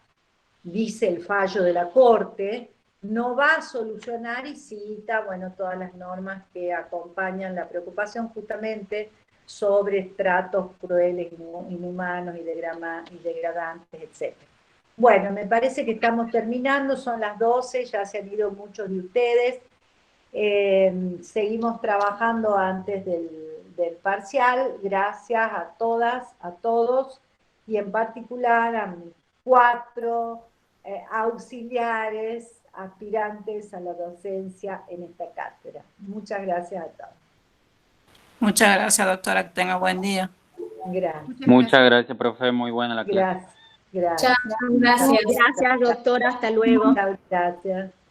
[SPEAKER 1] dice el fallo de la Corte, no va a solucionar, y cita, bueno, todas las normas que acompañan la preocupación justamente sobre tratos crueles, inhumanos y degradantes, etc. Bueno, me parece que estamos terminando, son las 12, ya se han ido muchos de ustedes. Seguimos trabajando antes del parcial. Gracias a todas, a todos, y en particular a mis 4 auxiliares, aspirantes a la docencia en esta cátedra. Muchas gracias a todos.
[SPEAKER 7] Muchas gracias, doctora. Que tenga buen día.
[SPEAKER 1] Gracias.
[SPEAKER 5] Muchas gracias, profe. Muy buena la clase.
[SPEAKER 1] Gracias.
[SPEAKER 8] Gracias, doctora. Hasta luego.
[SPEAKER 1] Gracias.